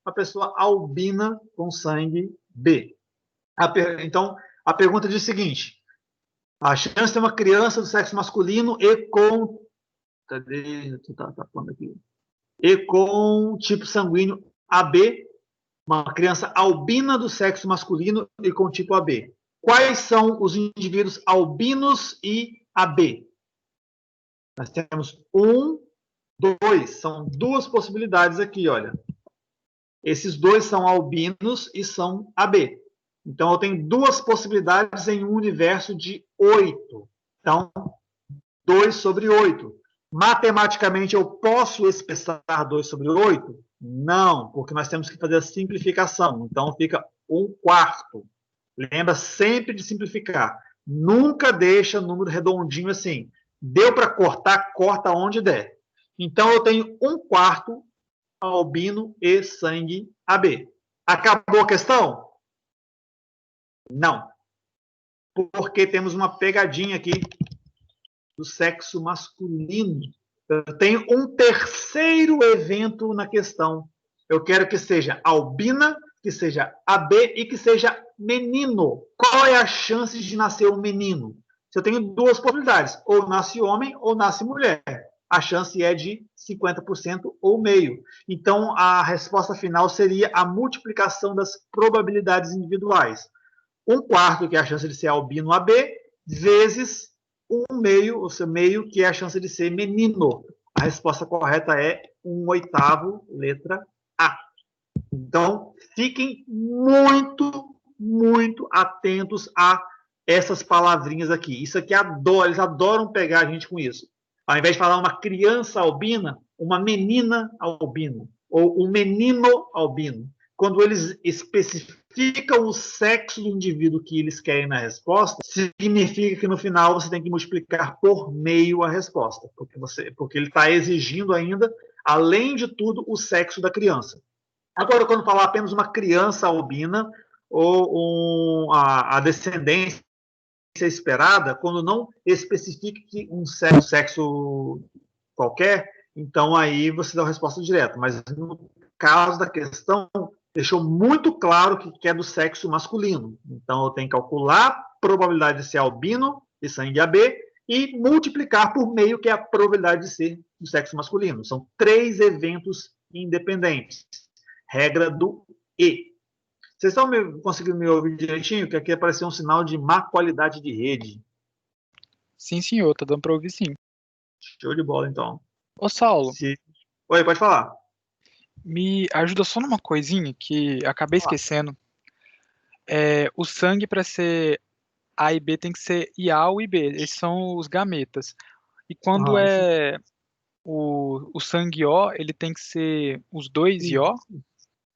uma pessoa albina com sangue B. Então, a pergunta diz o seguinte: a chance de ter uma criança do sexo masculino e com... Cadê? Tá falando aqui. E com tipo sanguíneo AB, uma criança albina do sexo masculino e com tipo AB. Quais são os indivíduos albinos e AB? Nós temos 1, 2, são duas possibilidades aqui, olha. Esses dois são albinos e são AB. Então, eu tenho duas possibilidades em um universo de 8. Então, 2 sobre 8. Matematicamente, eu posso expressar 2 sobre 8? Não, porque nós temos que fazer a simplificação. Então, fica 1/4. Lembra sempre de simplificar. Nunca deixa número redondinho assim. Deu para cortar, corta onde der. Então, eu tenho 1/4 albino e sangue AB. Acabou a questão? Não. Porque temos uma pegadinha aqui do sexo masculino. Eu tenho um terceiro evento na questão. Eu quero que seja albina, que seja AB e que seja menino. Qual é a chance de nascer um menino? Eu tenho duas possibilidades. Ou nasce homem ou nasce mulher. A chance é de 50% ou meio. Então, a resposta final seria a multiplicação das probabilidades individuais. 1/4, que é a chance de ser albino AB, vezes 1/2, o seu meio, que é a chance de ser menino. A resposta correta é 1/8, letra A. Então, fiquem muito atentos a essas palavrinhas aqui. Isso aqui eles adoram pegar a gente com isso. Ao invés de falar uma criança albina, uma menina albina, ou um menino albino. Quando eles especificam o sexo do indivíduo que eles querem na resposta, significa que no final você tem que multiplicar por meio a resposta, porque ele está exigindo ainda, além de tudo, o sexo da criança. Agora, quando falar apenas uma criança albina ou a descendência esperada, quando não especifica que um sexo qualquer, então aí você dá a resposta direta. Mas no caso da questão, deixou muito claro que é do sexo masculino. Então eu tenho que calcular a probabilidade de ser albino e sangue AB e multiplicar por meio, que é a probabilidade de ser do sexo masculino. São 3 eventos independentes. Regra do E. Vocês estão conseguindo me ouvir direitinho? Que aqui apareceu um sinal de má qualidade de rede. Sim, senhor, tá dando para ouvir sim. Show de bola, então. Ô, Saulo. Oi, pode falar. Me ajuda só numa coisinha que acabei esquecendo. O sangue, para ser A e B, tem que ser IA ou IB. Esses são os gametas. E quando é o sangue O, ele tem que ser os dois IO?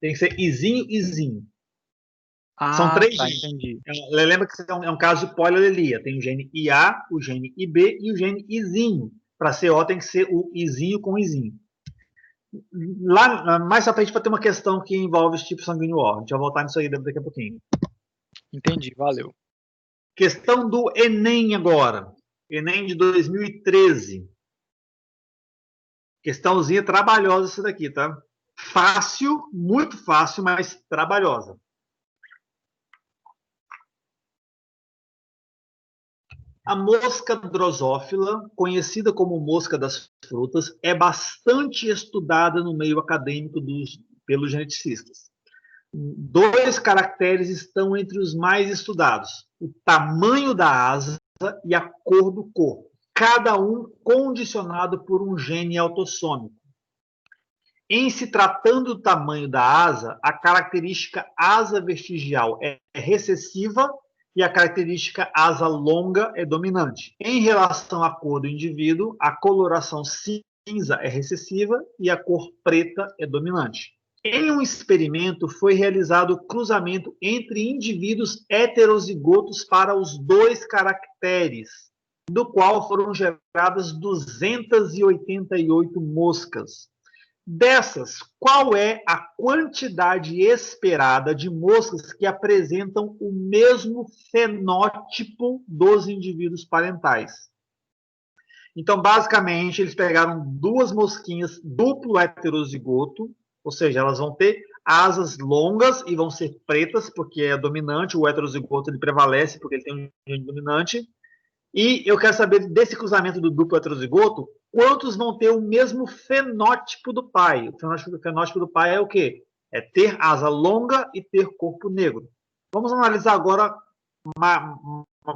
Tem que ser Izinho e Izinho. São 3 genes. Entendi. Lembra que é um caso de polialelia. Tem o gene IA, o gene IB e o gene Izinho. Para ser O tem que ser o Izinho com Izinho. Lá, mais à frente vai ter uma questão que envolve esse tipo sanguíneo O. A gente vai voltar nisso aí daqui a pouquinho. Entendi, valeu. Questão do Enem agora. Enem de 2013. Questãozinha trabalhosa essa daqui, tá? Fácil, muito fácil, mas trabalhosa. A mosca drosófila, conhecida como mosca das frutas, é bastante estudada no meio acadêmico pelos geneticistas. 2 caracteres estão entre os mais estudados: o tamanho da asa e a cor do corpo, cada um condicionado por um gene autossômico. Em se tratando do tamanho da asa, a característica asa vestigial é recessiva e a característica asa longa é dominante. Em relação à cor do indivíduo, a coloração cinza é recessiva e a cor preta é dominante. Em um experimento, foi realizado o cruzamento entre indivíduos heterozigotos para os 2 caracteres, do qual foram geradas 288 moscas. Dessas, qual é a quantidade esperada de moscas que apresentam o mesmo fenótipo dos indivíduos parentais? Então, basicamente, eles pegaram 2 mosquinhas duplo heterozigoto, ou seja, elas vão ter asas longas e vão ser pretas, porque é dominante, o heterozigoto ele prevalece porque ele tem um gene dominante. E eu quero saber desse cruzamento do duplo heterozigoto, quantos vão ter o mesmo fenótipo do pai? O fenótipo do pai é o quê? É ter asa longa e ter corpo negro. Vamos analisar agora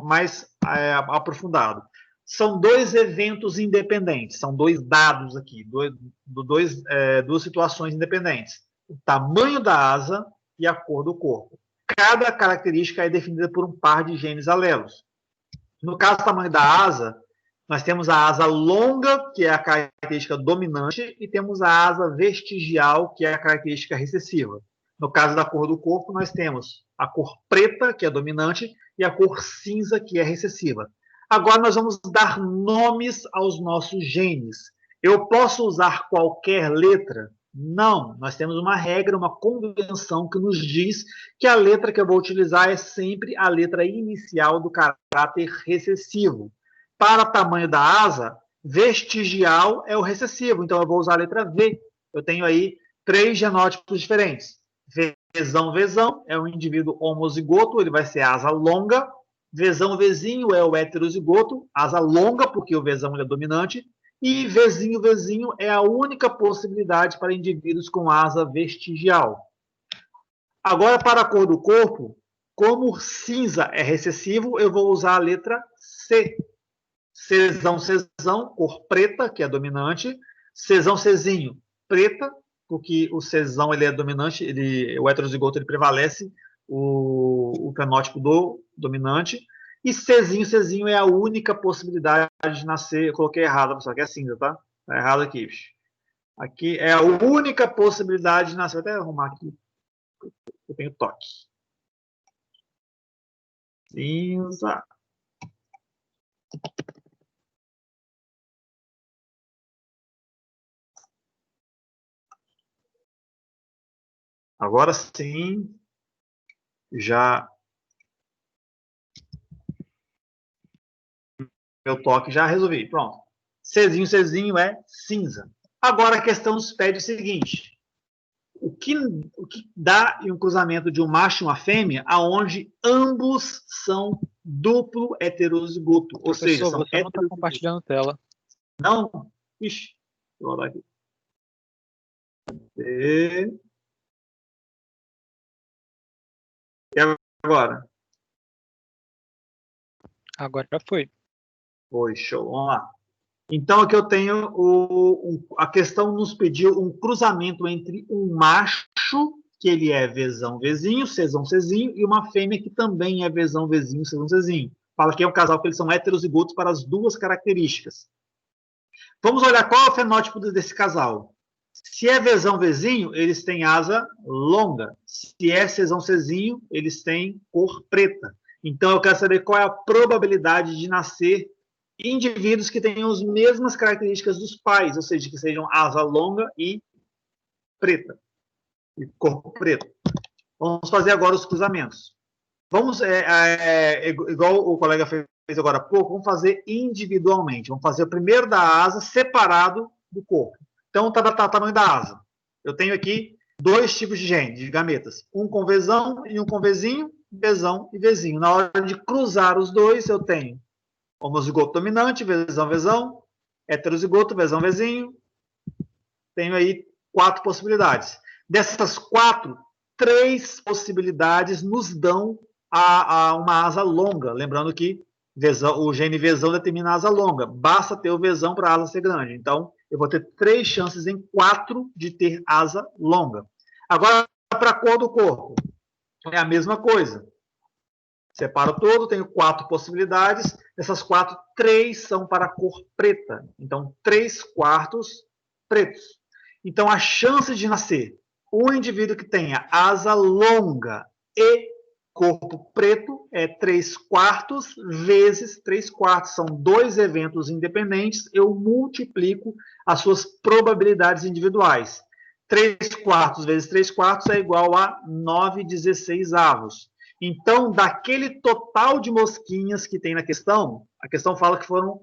mais aprofundado. São 2 eventos independentes, são 2 dados aqui, 2 situações independentes. O tamanho da asa e a cor do corpo. Cada característica é definida por um par de genes alelos. No caso do tamanho da asa, nós temos a asa longa, que é a característica dominante, e temos a asa vestigial, que é a característica recessiva. No caso da cor do corpo, nós temos a cor preta, que é dominante, e a cor cinza, que é recessiva. Agora nós vamos dar nomes aos nossos genes. Eu posso usar qualquer letra? Não, nós temos uma regra, uma convenção que nos diz que a letra que eu vou utilizar é sempre a letra inicial do caráter recessivo. Para o tamanho da asa, vestigial é o recessivo, então eu vou usar a letra V. Eu tenho aí 3 genótipos diferentes. Vzão é um indivíduo homozigoto, ele vai ser asa longa. Vzão-Vzinho é o heterozigoto, asa longa, porque o Vzão é dominante. E Vzinho é a única possibilidade para indivíduos com asa vestigial. Agora, para a cor do corpo, Como cinza é recessivo, eu vou usar a letra C. Czão, Czão, cor preta, que é dominante. Czão, Czinho, preta, porque o Czão ele é dominante, o heterozigoto ele prevalece o fenótipo do dominante. E Czinho, Czinho é a única possibilidade de nascer. Eu coloquei errado, pessoal, que é cinza, tá? Tá errado aqui, bicho. Aqui é a única possibilidade de nascer. Vou até arrumar aqui. Eu tenho toque. Cinza. Agora sim, já meu toque já resolvi. Pronto. Czinho, Czinho é cinza. Agora a questão nos pede o seguinte: o que dá em um cruzamento de um macho e uma fêmea, aonde ambos são duplo heterozigoto, ou seja, são você não está compartilhando tela. Não? Ixi, vou rodar aqui. E agora? Agora já foi. Foi, show. Vamos lá. Então, aqui eu tenho a questão nos pediu um cruzamento entre um macho, que ele é Vzão, Vzinho, Czão, Czinho, e uma fêmea que também é Vzão, Vzinho, Czão, Czinho. Fala que é um casal que eles são heterozigotos para as duas características. Vamos olhar qual é o fenótipo desse casal. Se é Vzão, Vzinho, eles têm asa longa. Se é Czão, Czinho, eles têm cor preta. Então, eu quero saber qual é a probabilidade de nascer indivíduos que tenham as mesmas características dos pais, ou seja, que sejam asa longa e preta, e corpo preto. Vamos fazer agora os cruzamentos. Vamos, igual o colega fez agora há pouco, vamos fazer individualmente. Vamos fazer o primeiro da asa separado do corpo. Então, tá o tamanho da asa. Eu tenho aqui dois tipos de gene, de gametas. Um com Vzão e um com Vzinho, Vzão e Vzinho. Na hora de cruzar os dois, eu tenho homozigoto dominante, Vzão, Vzão, heterozigoto, Vzão, Vzinho. Tenho aí 4 possibilidades. Dessas 4, 3 possibilidades nos dão uma asa longa. Lembrando que o gene Vzão determina a asa longa. Basta ter o Vzão para a asa ser grande. Então, eu vou ter 3 chances em 4 de ter asa longa. Agora, para a cor do corpo. É a mesma coisa. Separo todo, tenho 4 possibilidades. Dessas 4, 3 são para a cor preta. Então, 3/4 pretos. Então, a chance de nascer um indivíduo que tenha asa longa e corpo preto é 3/4 vezes 3/4. São 2 eventos independentes. Eu multiplico as suas probabilidades individuais. 3/4 vezes 3/4 é igual a 9/16. Então, daquele total de mosquinhas que tem na questão, a questão fala que foram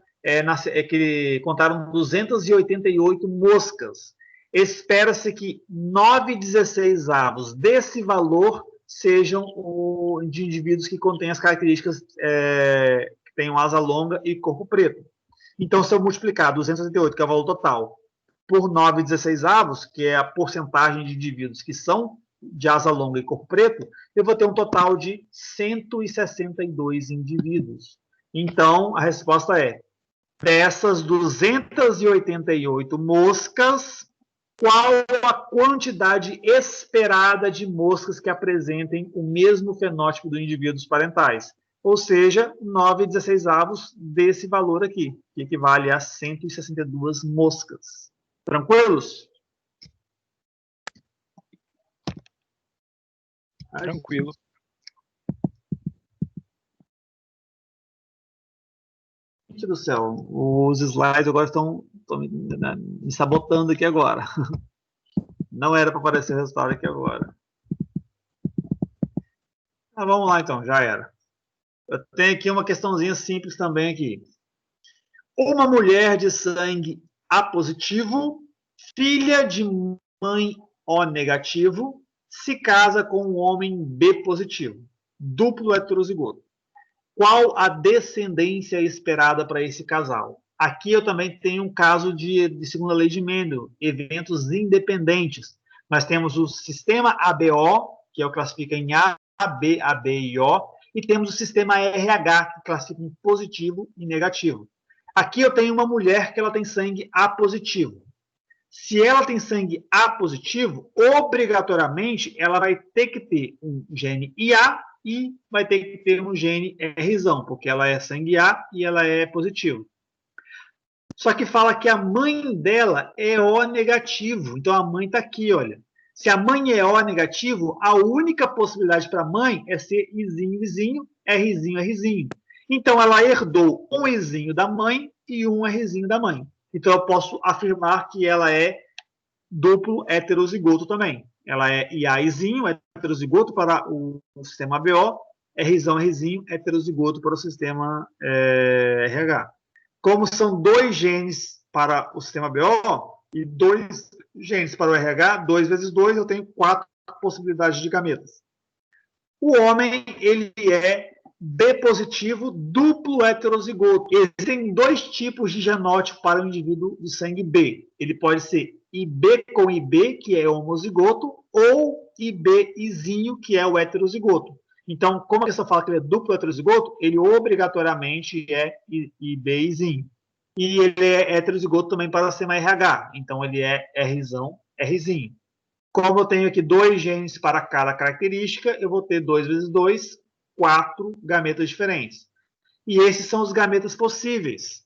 que contaram 288 moscas. Espera-se que 9/16 desse valor sejam de indivíduos que contêm as características que tenham asa longa e corpo preto. Então, se eu multiplicar 288, que é o valor total, por 9/16, que é a porcentagem de indivíduos que são de asa longa e corpo preto, eu vou ter um total de 162 indivíduos. Então, a resposta é: dessas 288 moscas, qual a quantidade esperada de moscas que apresentem o mesmo fenótipo do indivíduos parentais? Ou seja, 9/16 desse valor aqui, que equivale a 162 moscas. Tranquilos? Tranquilo. Gente do céu, os slides agora estão me sabotando aqui agora. Não era para aparecer o resultado aqui agora. Vamos lá então, já era. Eu tenho aqui uma questãozinha simples também aqui. Uma mulher de sangue A positivo, filha de mãe O negativo, se casa com um homem B positivo, duplo heterozigoto. Qual a descendência esperada para esse casal? Aqui eu também tenho um caso de segunda lei de Mendel, eventos independentes. Nós temos o sistema ABO, que é o que classifica em A, B, AB e O, e temos o sistema RH, que classifica em positivo e negativo. Aqui eu tenho uma mulher que ela tem sangue A positivo. Se ela tem sangue A positivo, obrigatoriamente ela vai ter que ter um gene IA e vai ter que ter um gene Rzão, porque ela é sangue A e ela é positivo. Só que fala que a mãe dela é O negativo. Então a mãe está aqui, olha. Se a mãe é O negativo, a única possibilidade para a mãe é ser Izinho, Izinho, Rzinho, Rzinho. Então ela herdou um Izinho da mãe e um Rzinho da mãe. Então eu posso afirmar que ela é duplo heterozigoto também. Ela é IAizinho, heterozigoto para o sistema ABO, Rzão, Rzinho, heterozigoto para o sistema RH. Como são 2 genes para o sistema ABO e 2 genes para o RH, 2 vezes 2, eu tenho 4 possibilidades de gametas. O homem, ele é B positivo, duplo heterozigoto. Existem 2 tipos de genótipo para o indivíduo de sangue B. Ele pode ser IB com IB, que é homozigoto, ou IB-izinho, que é o heterozigoto. Então, como a questão fala que ele é duplo heterozigoto, ele obrigatoriamente é IB-izinho. E ele é heterozigoto também para o sistema RH. Então, ele é Rzão, Rzinho. Como eu tenho aqui 2 genes para cada característica, eu vou ter 2 vezes 2, 4 gametas diferentes. E esses são os gametas possíveis.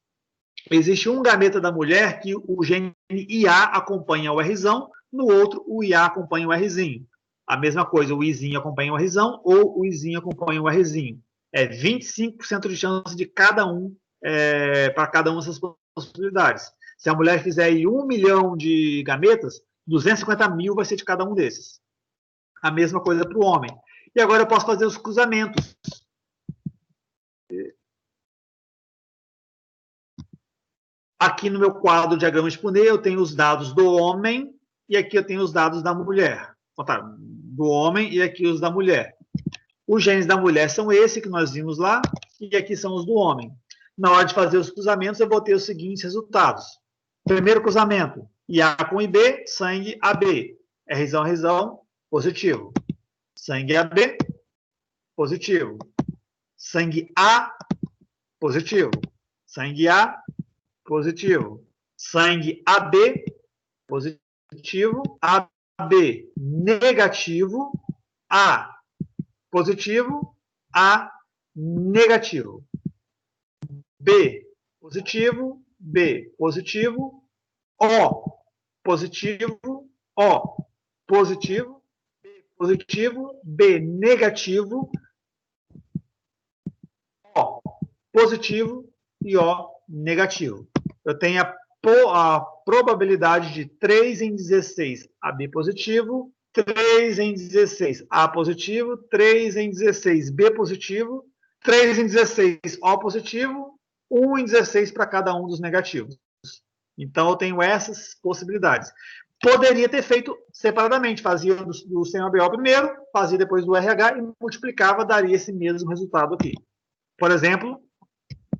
Existe um gameta da mulher que o gene IA acompanha o Rzão, no outro o IA acompanha o Rzinho. A mesma coisa, o Izinho acompanha o Rzão ou o Izinho acompanha o Rzinho. É 25% de chance de cada um, para cada uma dessas possibilidades. Se a mulher fizer 1 milhão de gametas, 250 mil vai ser de cada um desses. A mesma coisa para o homem. E agora eu posso fazer os cruzamentos. Aqui no meu quadro diagrama de Punnett, eu tenho os dados do homem e aqui eu tenho os dados da mulher. Do homem e aqui os da mulher. Os genes da mulher são esse que nós vimos lá e aqui são os do homem. Na hora de fazer os cruzamentos, eu vou ter os seguintes resultados. Primeiro cruzamento, IA com IB, sangue AB. Rzão, Rzão, positivo. Sangue AB, positivo. Sangue A, positivo. Sangue A, positivo. Sangue AB, positivo. AB, negativo. A, positivo. A, negativo. B, positivo. B, positivo. O, positivo. O, positivo. B, positivo. B, negativo. O, positivo. E O, negativo. Eu tenho a probabilidade de 3 em 16 AB positivo, 3 em 16 A positivo, 3 em 16 B positivo, 3 em 16 O positivo, 1 em 16 para cada um dos negativos. Então, eu tenho essas possibilidades. Poderia ter feito separadamente, fazia do CMABO primeiro, fazia depois do RH e multiplicava, daria esse mesmo resultado aqui. Por exemplo,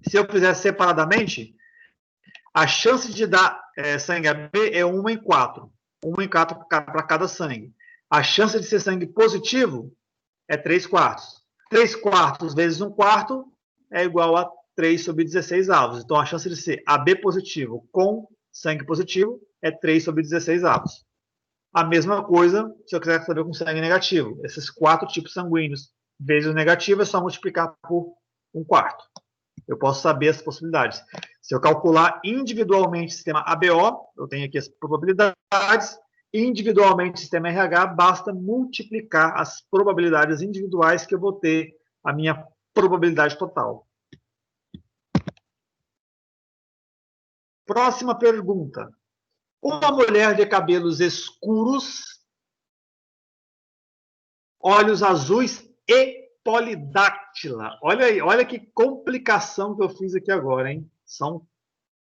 se eu fizesse separadamente, a chance de dar sangue AB é 1 em 4. 1 em 4 para cada sangue. A chance de ser sangue positivo é 3 quartos. 3 quartos vezes 1 quarto é igual a 3 sobre 16 avos. Então, a chance de ser AB positivo com sangue positivo é 3 sobre 16 avos. A mesma coisa se eu quiser saber com sangue negativo. Esses 4 tipos sanguíneos vezes o negativo é só multiplicar por 1 quarto. Eu posso saber as possibilidades. Se eu calcular individualmente o sistema ABO, eu tenho aqui as probabilidades. Individualmente o sistema RH, basta multiplicar as probabilidades individuais que eu vou ter a minha probabilidade total. Próxima pergunta. Uma mulher de cabelos escuros, olhos azuis e polidáctila. Olha aí, olha que complicação que eu fiz aqui agora, hein? São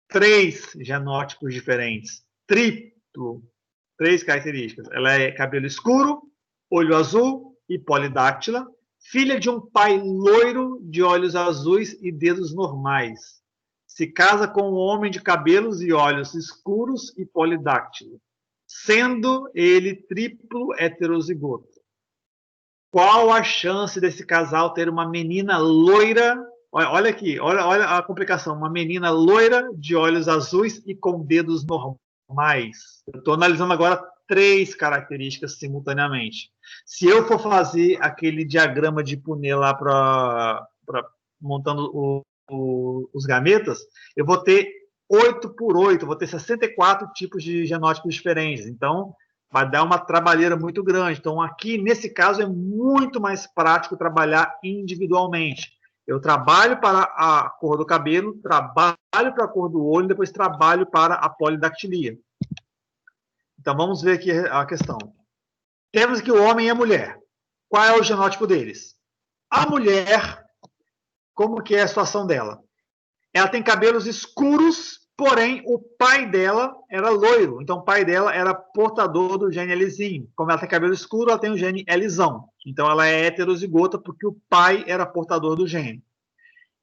3 genótipos diferentes. Triplo. 3 características. Ela é cabelo escuro, olho azul e polidáctila. Filha de um pai loiro de olhos azuis e dedos normais. Se casa com um homem de cabelos e olhos escuros e polidáctilo, sendo ele triplo heterozigoto. Qual a chance desse casal ter uma menina loira? Olha aqui, olha a complicação. Uma menina loira, de olhos azuis e com dedos normais. Eu estou analisando agora 3 características simultaneamente. Se eu for fazer aquele diagrama de Punnett lá para montando os gametas, eu vou ter 8 por 8, vou ter 64 tipos de genótipos diferentes. Então, vai dar uma trabalheira muito grande. Então, aqui, nesse caso, é muito mais prático trabalhar individualmente. Eu trabalho para a cor do cabelo, trabalho para a cor do olho, depois trabalho para a polidactilia. Então, vamos ver aqui a questão. Temos aqui o homem e a mulher. Qual é o genótipo deles? A mulher, como que é a situação dela? Ela tem cabelos escuros, porém o pai dela era loiro. Então o pai dela era portador do gene Lzinho. Como ela tem cabelo escuro, ela tem o gene Lzão. Então ela é heterozigota porque o pai era portador do gene.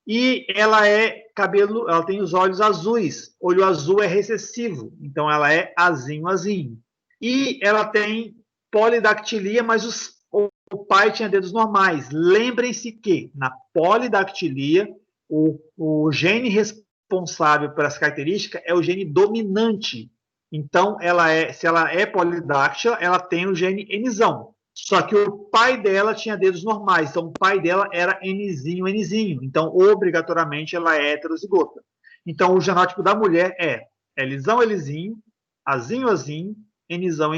E ela ela tem os olhos azuis. Olho azul é recessivo, então ela é azinho. E ela tem polidactilia, mas o pai tinha dedos normais. Lembrem-se que na polidactilia o gene responsável por essa característica é o gene dominante. Então, se ela é polidáctila, ela tem o gene Nzão. Só que o pai dela tinha dedos normais, então o pai dela era Nzinho. Então, obrigatoriamente, ela é heterozigota. Então, o genótipo da mulher é Lzão, Lzinho, Azinho, Nzão.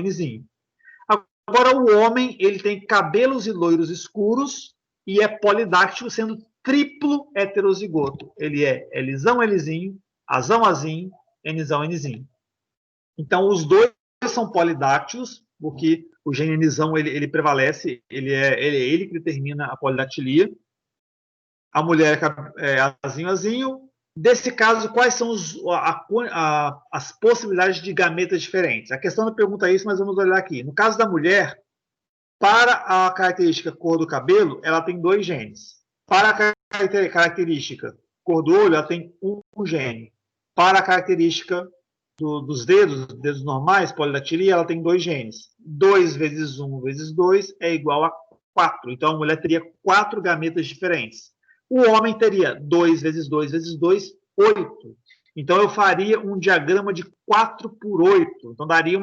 Agora, o homem, ele tem cabelos e loiros escuros e é polidáctilo, sendo triplo heterozigoto. Ele é Lzão, Lzinho, Azinho, Nzão. Então, os dois são polidáctilos, porque o gene Nzão, ele prevalece, ele que determina a polidactilia. A mulher é Azinho. Desse caso, quais são as possibilidades de gametas diferentes? A questão não pergunta isso, mas vamos olhar aqui. No caso da mulher, para a característica cor do cabelo, ela tem 2 genes. Para a característica cor do olho, ela tem um gene. Para a característica dos dedos normais, polidactilia, ela tem 2 genes. 2 vezes 1 vezes 2 é igual a 4. Então, a mulher teria 4 gametas diferentes. O homem teria 2 vezes 2 vezes 2, 8. Então, eu faria um diagrama de 4 por 8. Então, daria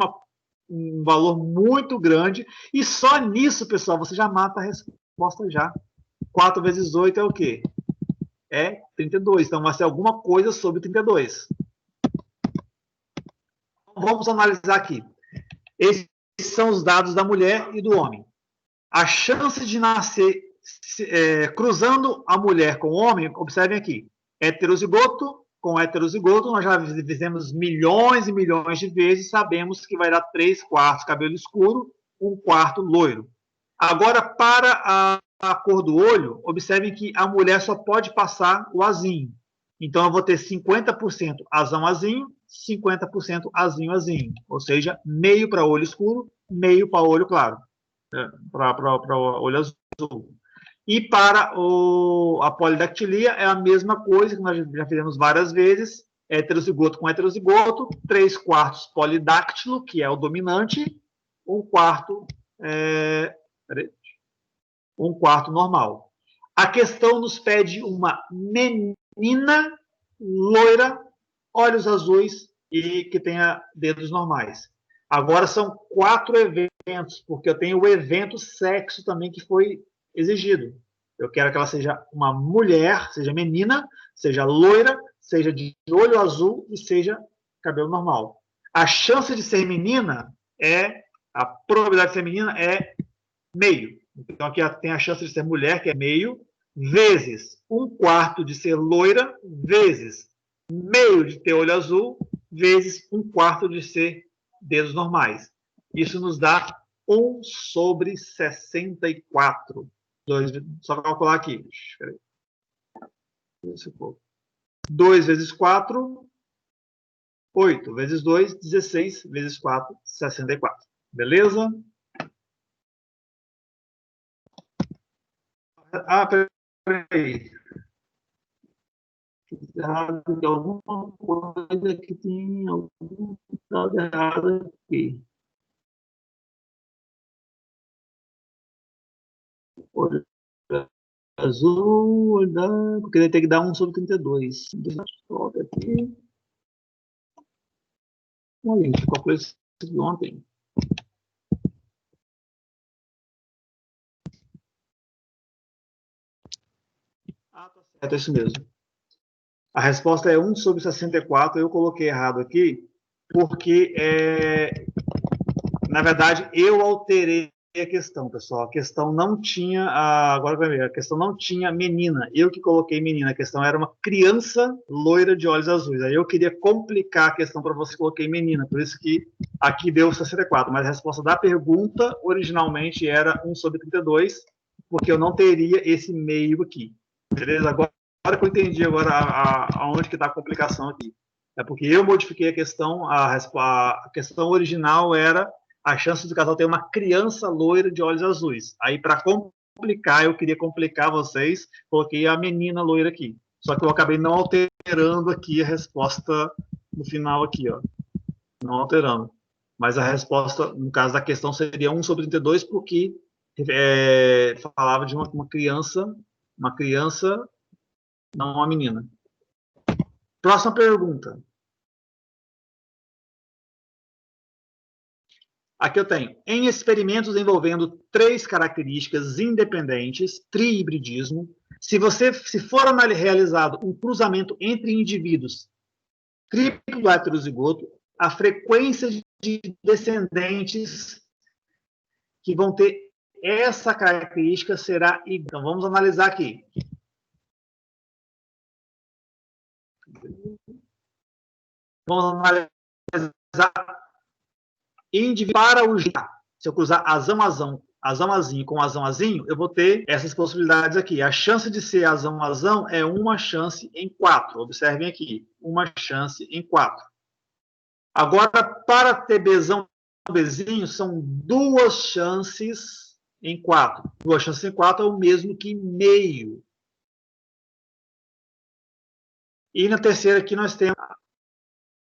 um valor muito grande. E só nisso, pessoal, você já mata a resposta já. 4 vezes 8 é o quê? É 32. Então, vai ser alguma coisa sobre 32. Vamos analisar aqui. Esses são os dados da mulher e do homem. A chance de nascer cruzando a mulher com o homem, observem aqui, heterozigoto com heterozigoto, nós já fizemos milhões e milhões de vezes, sabemos que vai dar 3/4 cabelo escuro, 1/4 loiro. Agora, para a cor do olho, observem que a mulher só pode passar o azinho. Então, eu vou ter 50% azinho, 50% azinho. Ou seja, meio para olho escuro, meio para olho claro. Para olho azul. E para a polidactilia é a mesma coisa que nós já fizemos várias vezes, heterozigoto com heterozigoto, 3/4 polidáctilo, que é o dominante, 1/4 normal. A questão nos pede uma menina loira, olhos azuis e que tenha dedos normais. Agora são 4 eventos, porque eu tenho o evento sexo também que foi exigido. Eu quero que ela seja uma mulher, seja menina, seja loira, seja de olho azul e seja cabelo normal. A chance de ser menina a probabilidade de ser menina é meio. Então aqui tem a chance de ser mulher, que é meio, vezes 1/4 de ser loira, vezes meio de ter olho azul, vezes 1/4 de ser dedos normais. Isso nos dá 1/64. Só calcular aqui. 2 vezes 4, 8. Vezes 2, 16. Vezes 4, 64. Beleza? Peraí. Alguma coisa que tem algum dado errado aqui. Olho azul, porque ele tem que dar 1 sobre 32. Coloca aqui. Olha, gente, calculei isso aqui ontem. Ah, tá certo, é isso mesmo. A resposta é 1 sobre 64. Eu coloquei errado aqui, porque, na verdade, eu alterei a questão, pessoal. A questão não tinha, agora vai ver, a questão não tinha menina. Eu que coloquei menina. A questão era uma criança loira de olhos azuis. Aí eu queria complicar a questão para você, coloquei menina. Por isso que aqui deu 64. Mas a resposta da pergunta, originalmente, era 1 sobre 32, porque eu não teria esse meio aqui. Beleza? Agora que eu entendi agora aonde que está a complicação aqui. É porque eu modifiquei a questão, a questão original era a chance do casal ter uma criança loira de olhos azuis. Aí, para complicar, eu queria complicar vocês, coloquei a menina loira aqui. Só que eu acabei não alterando aqui a resposta no final aqui, ó. Não alterando. Mas a resposta, no caso da questão, seria 1 sobre 32, porque falava de uma criança, não uma menina. Próxima pergunta. Aqui eu tenho, em experimentos envolvendo 3 características independentes, trihibridismo, se for realizado um cruzamento entre indivíduos triplo heterozigoto, a frequência de descendentes que vão ter essa característica será igual. Então, vamos analisar aqui. Vamos analisar para o G. Se eu cruzar azão-azinho com azão-azinho, eu vou ter essas possibilidades aqui. A chance de ser azão-azão é uma chance em 4. Observem aqui, uma chance em 4. Agora, para ter bezão-bezinho, são 2 chances em 4. 2 chances em 4 é o mesmo que meio. E na terceira aqui nós temos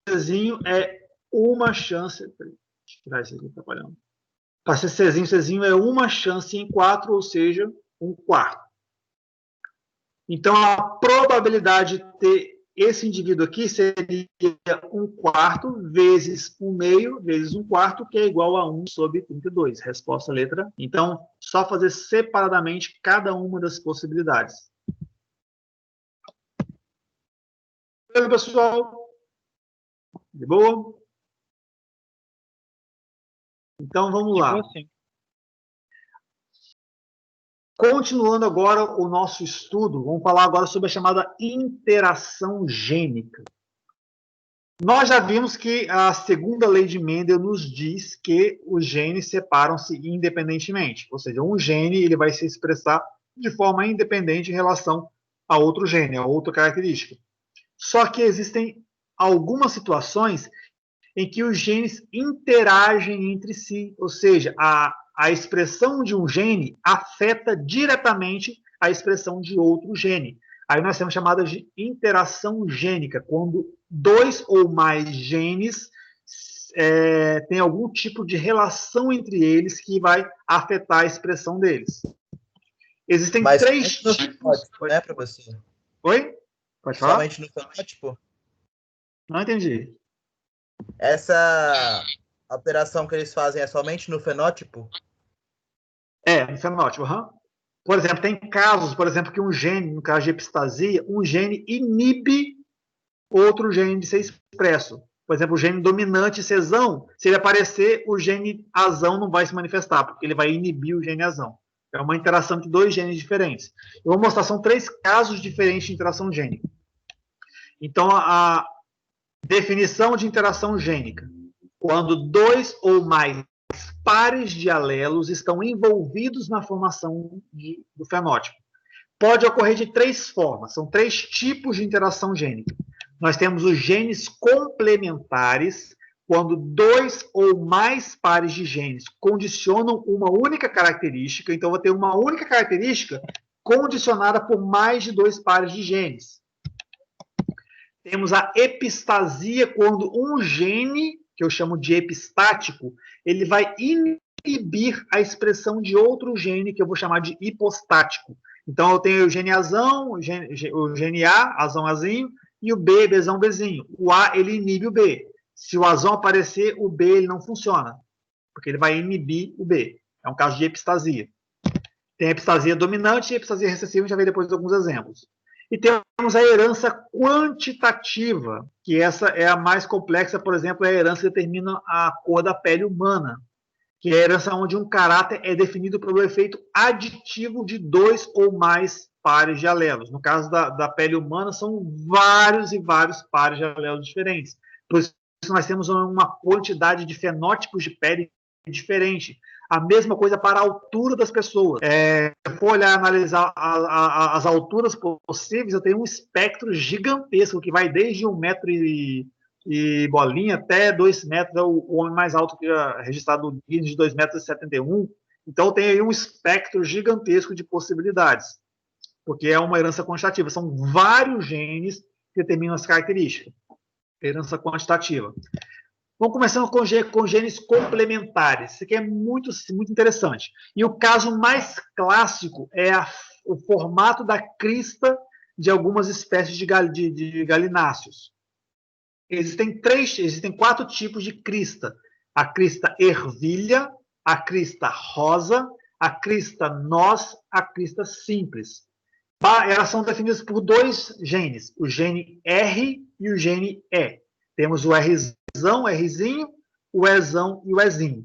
bezinho é uma chance. Deixa eu tirar isso aqui, atrapalhando. Para ser Czinho é uma chance em 4, ou seja, 1/4. Então, a probabilidade de ter esse indivíduo aqui seria 1/4 vezes 1/2 vezes 1/4, que é igual a 1 sobre 32. Resposta letra. Então, só fazer separadamente cada uma das possibilidades. Beleza, pessoal? De boa? Então, vamos lá. Continuando agora o nosso estudo, vamos falar agora sobre a chamada interação gênica. Nós já vimos que a segunda lei de Mendel nos diz que os genes separam-se independentemente, ou seja, um gene ele vai se expressar de forma independente em relação a outro gene, a outra característica. Só que existem algumas situações em que os genes interagem entre si, ou seja, a expressão de um gene afeta diretamente a expressão de outro gene. Aí nós temos chamadas de interação gênica, quando 2 ou mais genes têm algum tipo de relação entre eles que vai afetar a expressão deles. Existem 3 tipos. Né, professor? Oi? Pode falar? Somente no fenótipo? Não entendi. Essa alteração que eles fazem é somente no fenótipo? No fenótipo. Por exemplo, tem casos, por exemplo, que um gene, no caso de epistasia, um gene inibe outro gene de ser expresso. Por exemplo, o gene dominante Czão, se ele aparecer, o gene azão não vai se manifestar, porque ele vai inibir o gene azão. É uma interação entre 2 genes diferentes. Eu vou mostrar, são 3 casos diferentes de interação gênica. Então, a definição de interação gênica. Quando 2 ou mais pares de alelos estão envolvidos na formação do fenótipo. Pode ocorrer de 3 formas, são 3 tipos de interação gênica. Nós temos os genes complementares, quando 2 ou mais pares de genes condicionam uma única característica, então vou ter uma única característica condicionada por mais de 2 pares de genes. Temos a epistasia, quando um gene, que eu chamo de epistático, ele vai inibir inibir a expressão de outro gene que eu vou chamar de hipostático. Então, eu tenho o gene Azão, o gene A, Azão, Azinho, e o B, Bzão, Bzinho. O A, ele inibe o B. Se o Azão aparecer, o B ele não funciona, porque ele vai inibir o B. É um caso de epistasia. Tem a epistasia dominante e a epistasia recessiva, a gente vai ver depois alguns exemplos. E temos a herança quantitativa, que essa é a mais complexa, por exemplo, é a herança que determina a cor da pele humana, que é a herança onde um caráter é definido pelo efeito aditivo de 2 ou mais pares de alelos. No caso da pele humana, são vários e vários pares de alelos diferentes. Por isso, nós temos uma quantidade de fenótipos de pele diferente. A mesma coisa para a altura das pessoas. Se for olhar, analisar as alturas possíveis, eu tenho um espectro gigantesco, que vai desde 1 metro e bolinha até 2 metros, é o homem mais alto que é registrado no Guinness, de 2,71 m. Então, tem aí um espectro gigantesco de possibilidades, porque é uma herança quantitativa. São vários genes que determinam as características. Herança quantitativa. Vamos começando com genes complementares. Isso aqui é muito, muito interessante. E o caso mais clássico é o formato da crista de algumas espécies de galináceos. Existem 4 tipos de crista. A crista ervilha, a crista rosa, a crista noz, a crista simples. Elas são definidas por 2 genes, o gene R e o gene E. Temos o Rzão, Rzinho, o Ezão e o Ezinho.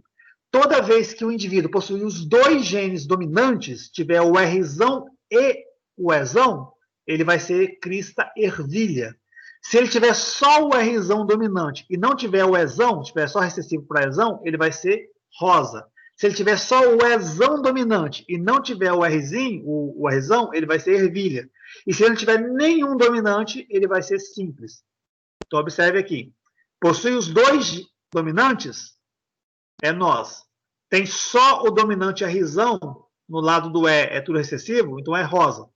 Toda vez que o indivíduo possui os 2 genes dominantes, tiver o Rzão e o Ezão, ele vai ser crista ervilha. Se ele tiver só o Rzão dominante e não tiver o Ezão, tiver só recessivo para Ezão, ele vai ser rosa. Se ele tiver só o Ezão dominante e não tiver o Rzinho, o Rzão, ele vai ser ervilha. E se ele não tiver nenhum dominante, ele vai ser simples. Então, observe aqui. Possui os 2 dominantes, é noz. Tem só o dominante Rzão, no lado do E é tudo recessivo, então é rosa.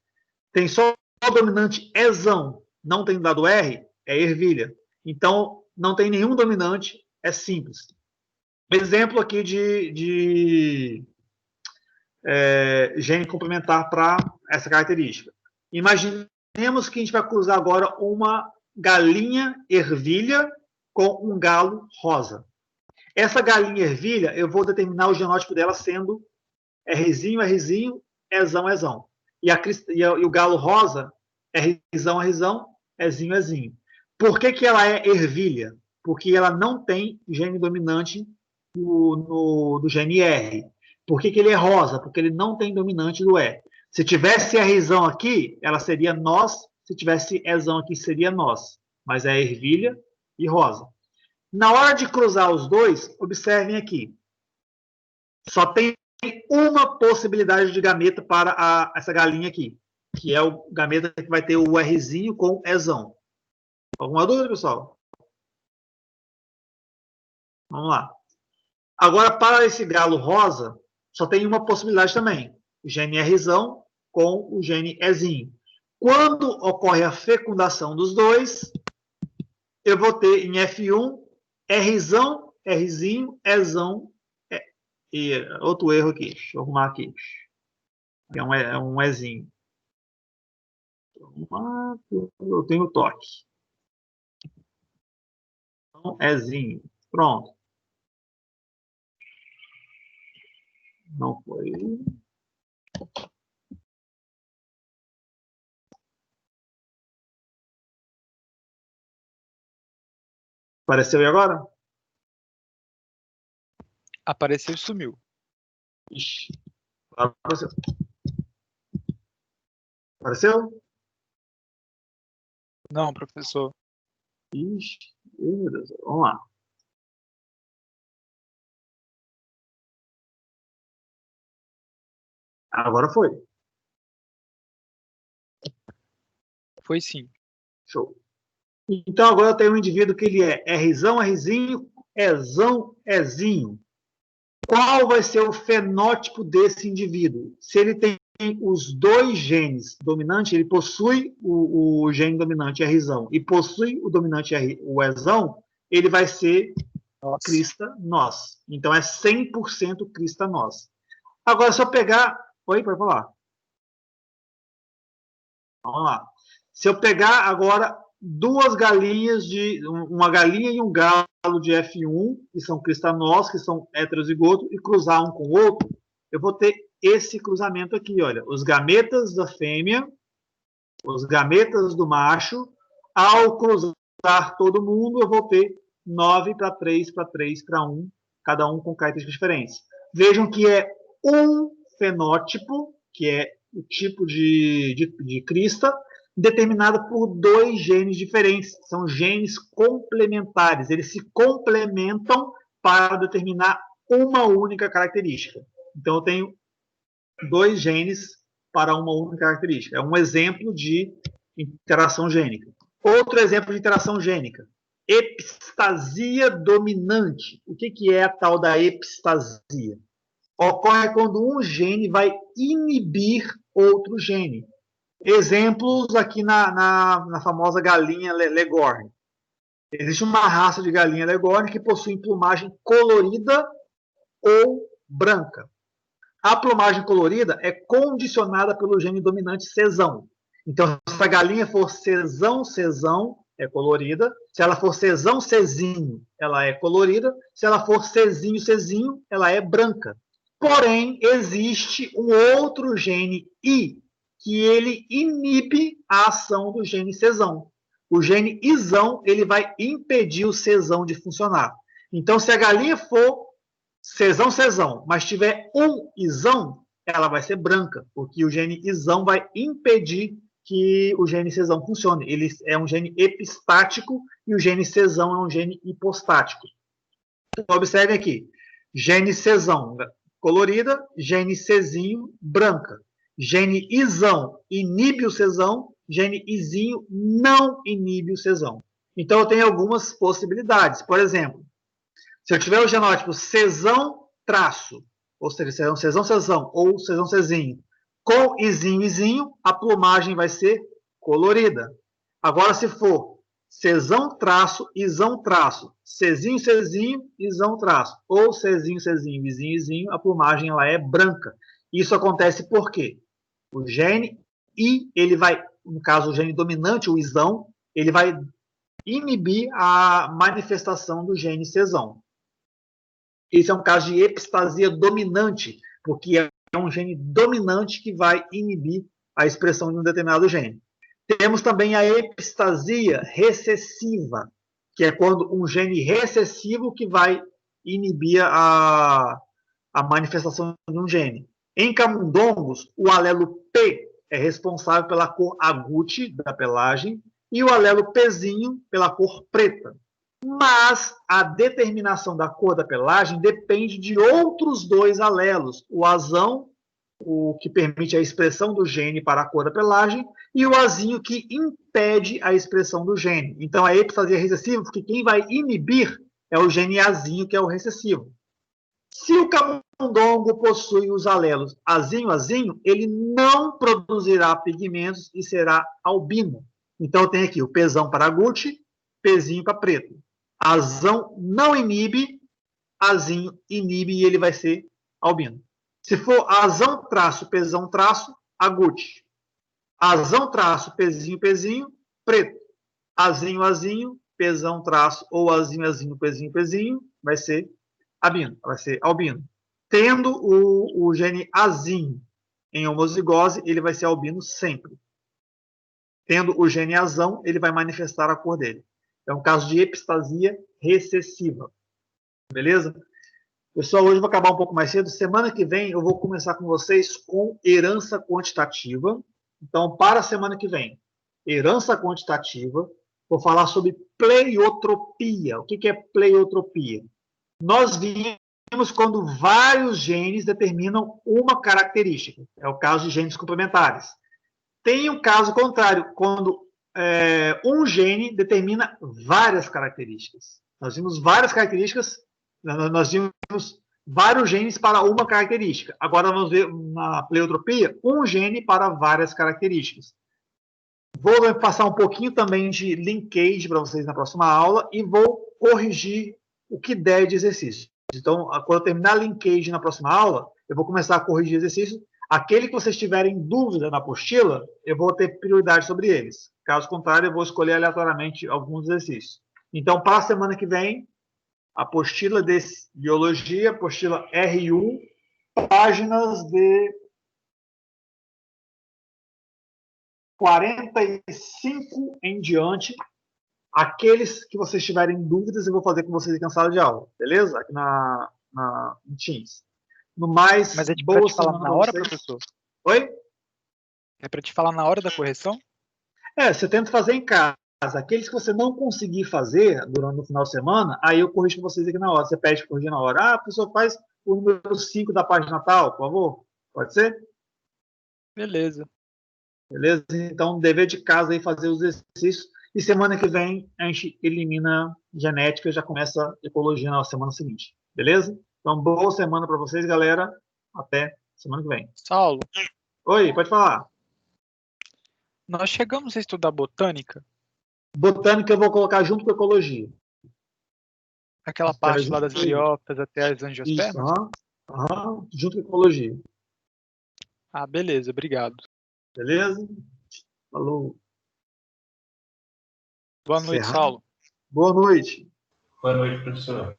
Tem só o dominante Ezão, não tem do lado R, é ervilha. Então, não tem nenhum dominante, é simples. Exemplo aqui de gene complementar para essa característica. Imaginemos que a gente vai cruzar agora uma galinha ervilha com um galo rosa. Essa galinha ervilha, eu vou determinar o genótipo dela sendo Rzinho, Rzinho, Ezão, Ezão. E o galo rosa é Rzão, Rzão, Ezinho, Ezinho. Por que ela é ervilha? Porque ela não tem gene dominante do gene R. Por que ele é rosa? Porque ele não tem dominante do E. Se tivesse Rzão aqui, ela seria noz. Se tivesse Ezão aqui, seria noz. Mas é ervilha e rosa. Na hora de cruzar os 2, observem aqui. Só tem uma possibilidade de gameta para essa galinha aqui, que é o gameta que vai ter o Rzinho com Ezão. Alguma dúvida, pessoal? Vamos lá. Agora, para esse galo rosa, só tem uma possibilidade também. O gene Rzão com o gene Ezinho. Quando ocorre a fecundação dos 2, eu vou ter em F1 Rzão, Rzinho, Ezão. E outro erro aqui. Deixa eu arrumar aqui. É um Ezinho. Eu tenho toque. Então, Ezinho. Pronto. Não foi. Apareceu aí agora? Apareceu e sumiu. Ixi. Apareceu? Apareceu? Não, professor. Ixi. Meu Deus. Vamos lá. Agora foi. Foi sim. Show. Então, agora eu tenho um indivíduo que ele é Rzão, Rzinho, Ezão, Ezinho. Qual vai ser o fenótipo desse indivíduo? Se ele tem os 2 genes dominantes, ele possui o gene dominante Rzão e possui o dominante o Ezão, ele vai ser Nossa. crista nós. Então, é 100% crista nós. Agora, se eu pegar... Oi, pode falar. Vamos lá. Se eu pegar agora duas galinhas, uma galinha e um galo de F1, que são cristanós, que são heterozigoto, e cruzar um com o outro, eu vou ter esse cruzamento aqui, olha. Os gametas da fêmea, os gametas do macho, ao cruzar todo mundo, eu vou ter 9 para 3 para 3 para 1, cada um com características diferentes. Vejam que é um fenótipo, que é o tipo de crista, determinado por dois genes diferentes. São genes complementares. Eles se complementam para determinar uma única característica. Então, eu tenho dois genes para uma única característica. É um exemplo de interação gênica. Outro exemplo de interação gênica. Epistasia dominante. O que é a tal da epistasia? Ocorre quando um gene vai inibir outro gene. Exemplos aqui na famosa galinha Leghorn. Existe uma raça de galinha Leghorn que possui plumagem colorida ou branca. A plumagem colorida é condicionada pelo gene dominante cesão. Então, se a galinha for cesão, é colorida. Se ela for cesão-cezinho, ela é colorida. Se ela for cezinho-cezinho, ela é branca. Porém, existe um outro gene I, que ele inibe a ação do gene cesão. O gene isão, ele vai impedir o cesão de funcionar. Então, se a galinha for cesão, mas tiver um isão, ela vai ser branca, porque o gene isão vai impedir que o gene cesão funcione. Ele é um gene epistático e o gene cesão é um gene hipostático. Então, observem aqui. Gene cesão, colorida, gene cezinho, branca. Gene isão inibe o cesão, gene izinho não inibe o cesão. Então, eu tenho algumas possibilidades. Por exemplo, se eu tiver o genótipo cesão traço, ou seja, cesão ou cesão-cezinho, com izinho, a plumagem vai ser colorida. Agora, se for cesão traço, isão traço, cezinho, isão traço, ou cezinho, izinho, a plumagem ela é branca. Isso acontece por quê? O gene I, ele vai, no caso, o gene dominante, o isão, ele vai inibir a manifestação do gene cesão. Esse é um caso de epistasia dominante, porque é um gene dominante que vai inibir a expressão de um determinado gene. Temos também a epistasia recessiva, que é quando um gene recessivo que vai inibir a manifestação de um gene. Em camundongos, o alelo P é responsável pela cor agute da pelagem e o alelo Pzinho pela cor preta. Mas a determinação da cor da pelagem depende de outros dois alelos, o azão, o que permite a expressão do gene para a cor da pelagem, e o azinho, que impede a expressão do gene. Então, a epistasia recessiva, porque quem vai inibir é o gene azinho, que é o recessivo. Se o camundongo possui os alelos azinho, ele não produzirá pigmentos e será albino. Então, tem aqui o Pzão para agute, Pzinho para preto. Azão não inibe, azinho inibe e ele vai ser albino. Se for azão traço, Pzão traço, agute. Azão traço, Pzinho, preto. Azinho, Pzão traço ou azinho, Pzinho, vai ser albino. Tendo o gene azinho em homozigose, ele vai ser albino sempre. Tendo o gene azão, ele vai manifestar a cor dele. É um caso de epistasia recessiva. Beleza? Pessoal, hoje eu vou acabar um pouco mais cedo. Semana que vem eu vou começar com vocês com herança quantitativa. Então, para a semana que vem, herança quantitativa, vou falar sobre pleiotropia. O que é pleiotropia? Nós vimos quando vários genes determinam uma característica. É o caso de genes complementares. Tem um caso contrário, quando um gene determina várias características. Nós vimos várias características, nós vimos vários genes para uma característica. Agora vamos ver na pleiotropia um gene para várias características. Vou passar um pouquinho também de linkage para vocês na próxima aula e vou corrigir o que der de exercício. Então, quando eu terminar a linkage na próxima aula, eu vou começar a corrigir exercícios. Aquele que vocês tiverem dúvida na apostila, eu vou ter prioridade sobre eles. Caso contrário, eu vou escolher aleatoriamente alguns exercícios. Então, para a semana que vem, apostila de biologia, apostila R1, páginas de 45 em diante. Aqueles que vocês tiverem dúvidas, eu vou fazer com vocês aqui na sala de aula, beleza? Aqui no Teams. No mais, Mas é para te falar na hora, professor? Oi? É para te falar na hora da correção? Você tenta fazer em casa. Aqueles que você não conseguir fazer durante o final de semana, aí eu corrijo com vocês aqui na hora. Você pede para corrigir na hora. Professor, faz o número 5 da página tal, por favor. Pode ser? Beleza. Beleza? Então, dever de casa aí fazer os exercícios. E semana que vem a gente elimina genética e já começa ecologia na semana seguinte. Beleza? Então, boa semana para vocês, galera. Até semana que vem. Saulo. Oi, pode falar. Nós chegamos a estudar botânica? Botânica eu vou colocar junto com ecologia. Aquela parte lá das briófitas até as angiospermas? Isso, junto com ecologia. Ah, beleza, obrigado. Beleza? Falou. Boa noite, Saulo. Boa noite. Boa noite, professor.